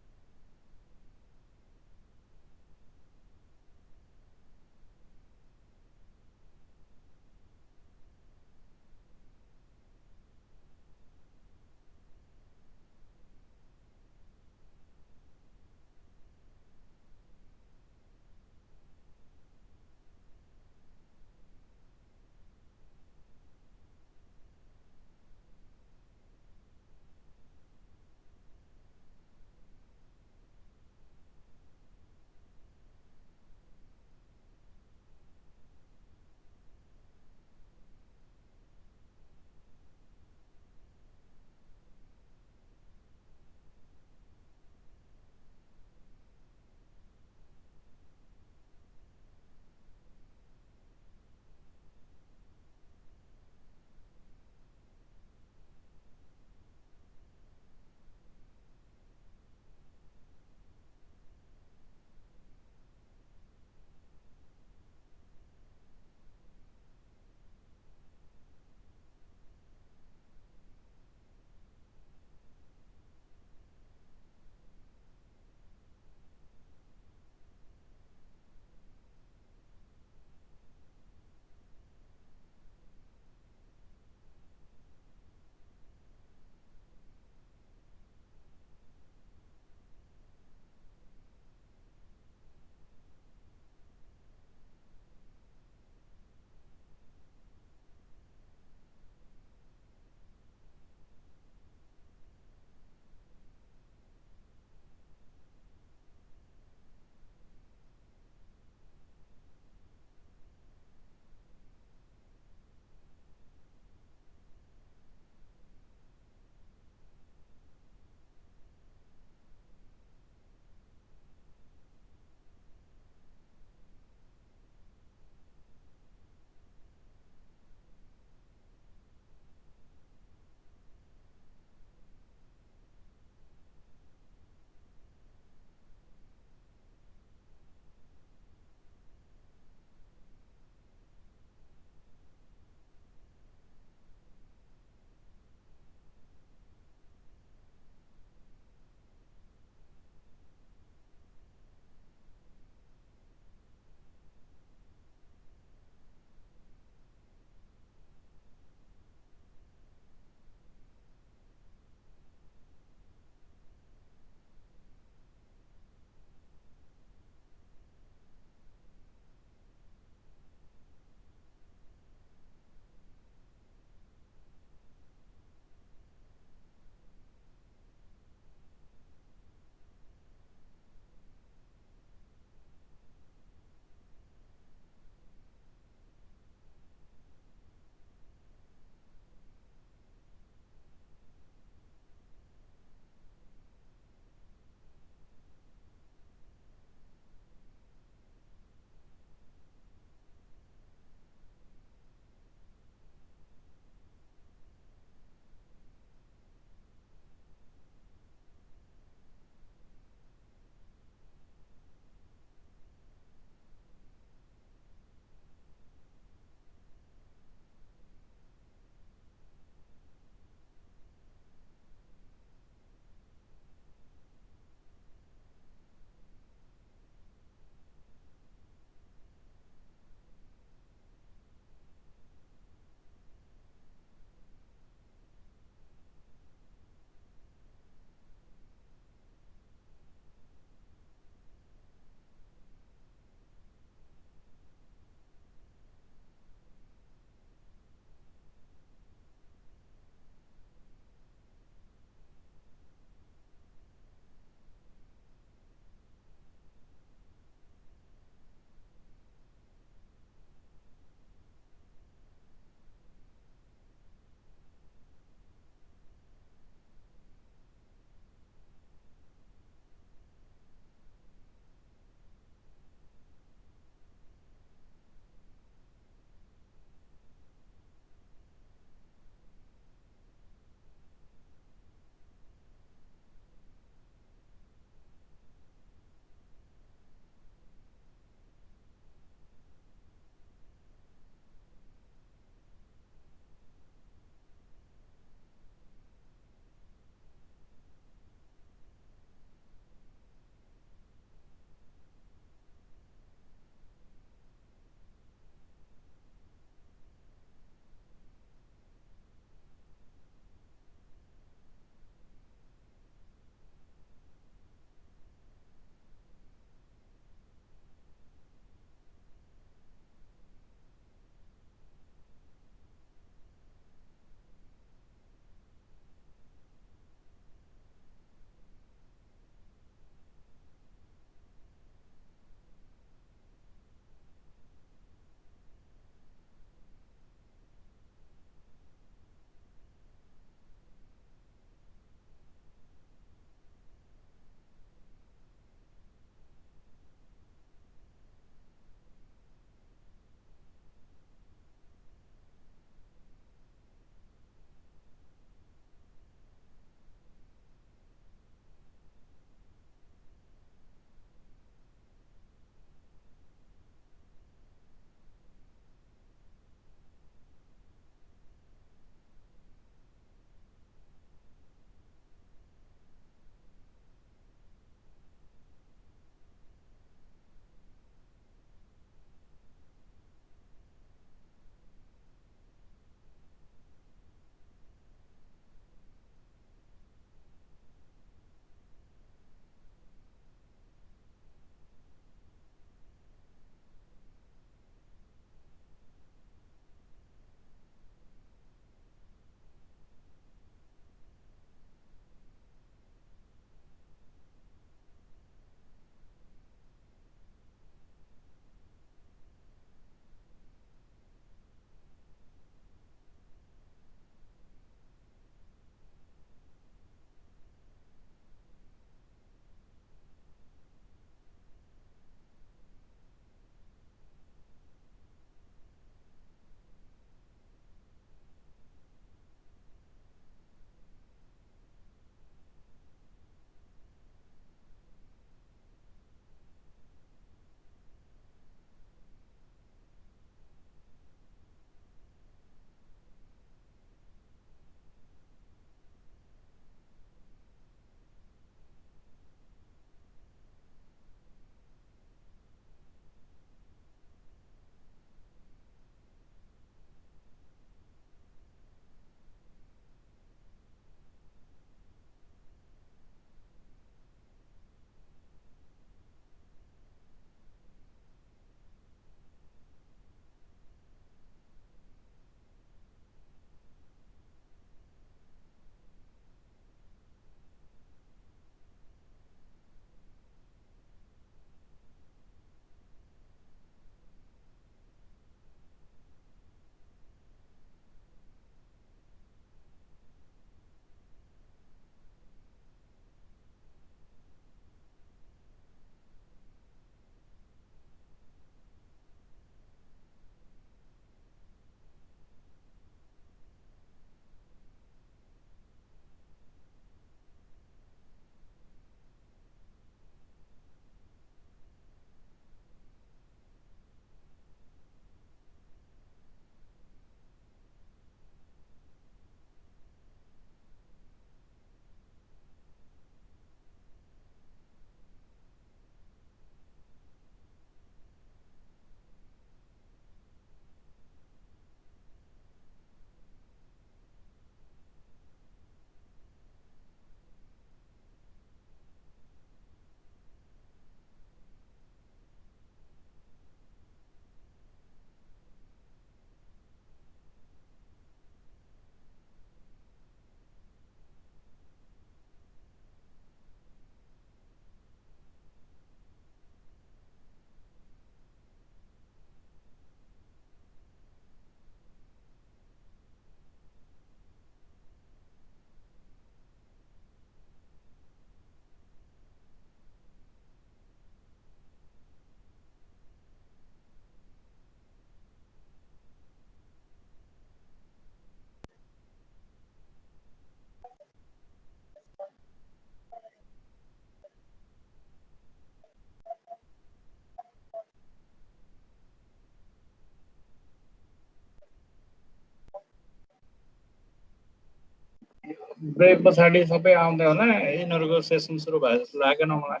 ब्रेक पछाडि सबै आउँदै होला यिनीहरूको सेसन सुरु भए जस्तो लागेन मलाई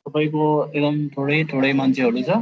सबैको एकदम थोरै मान्छेहरू छ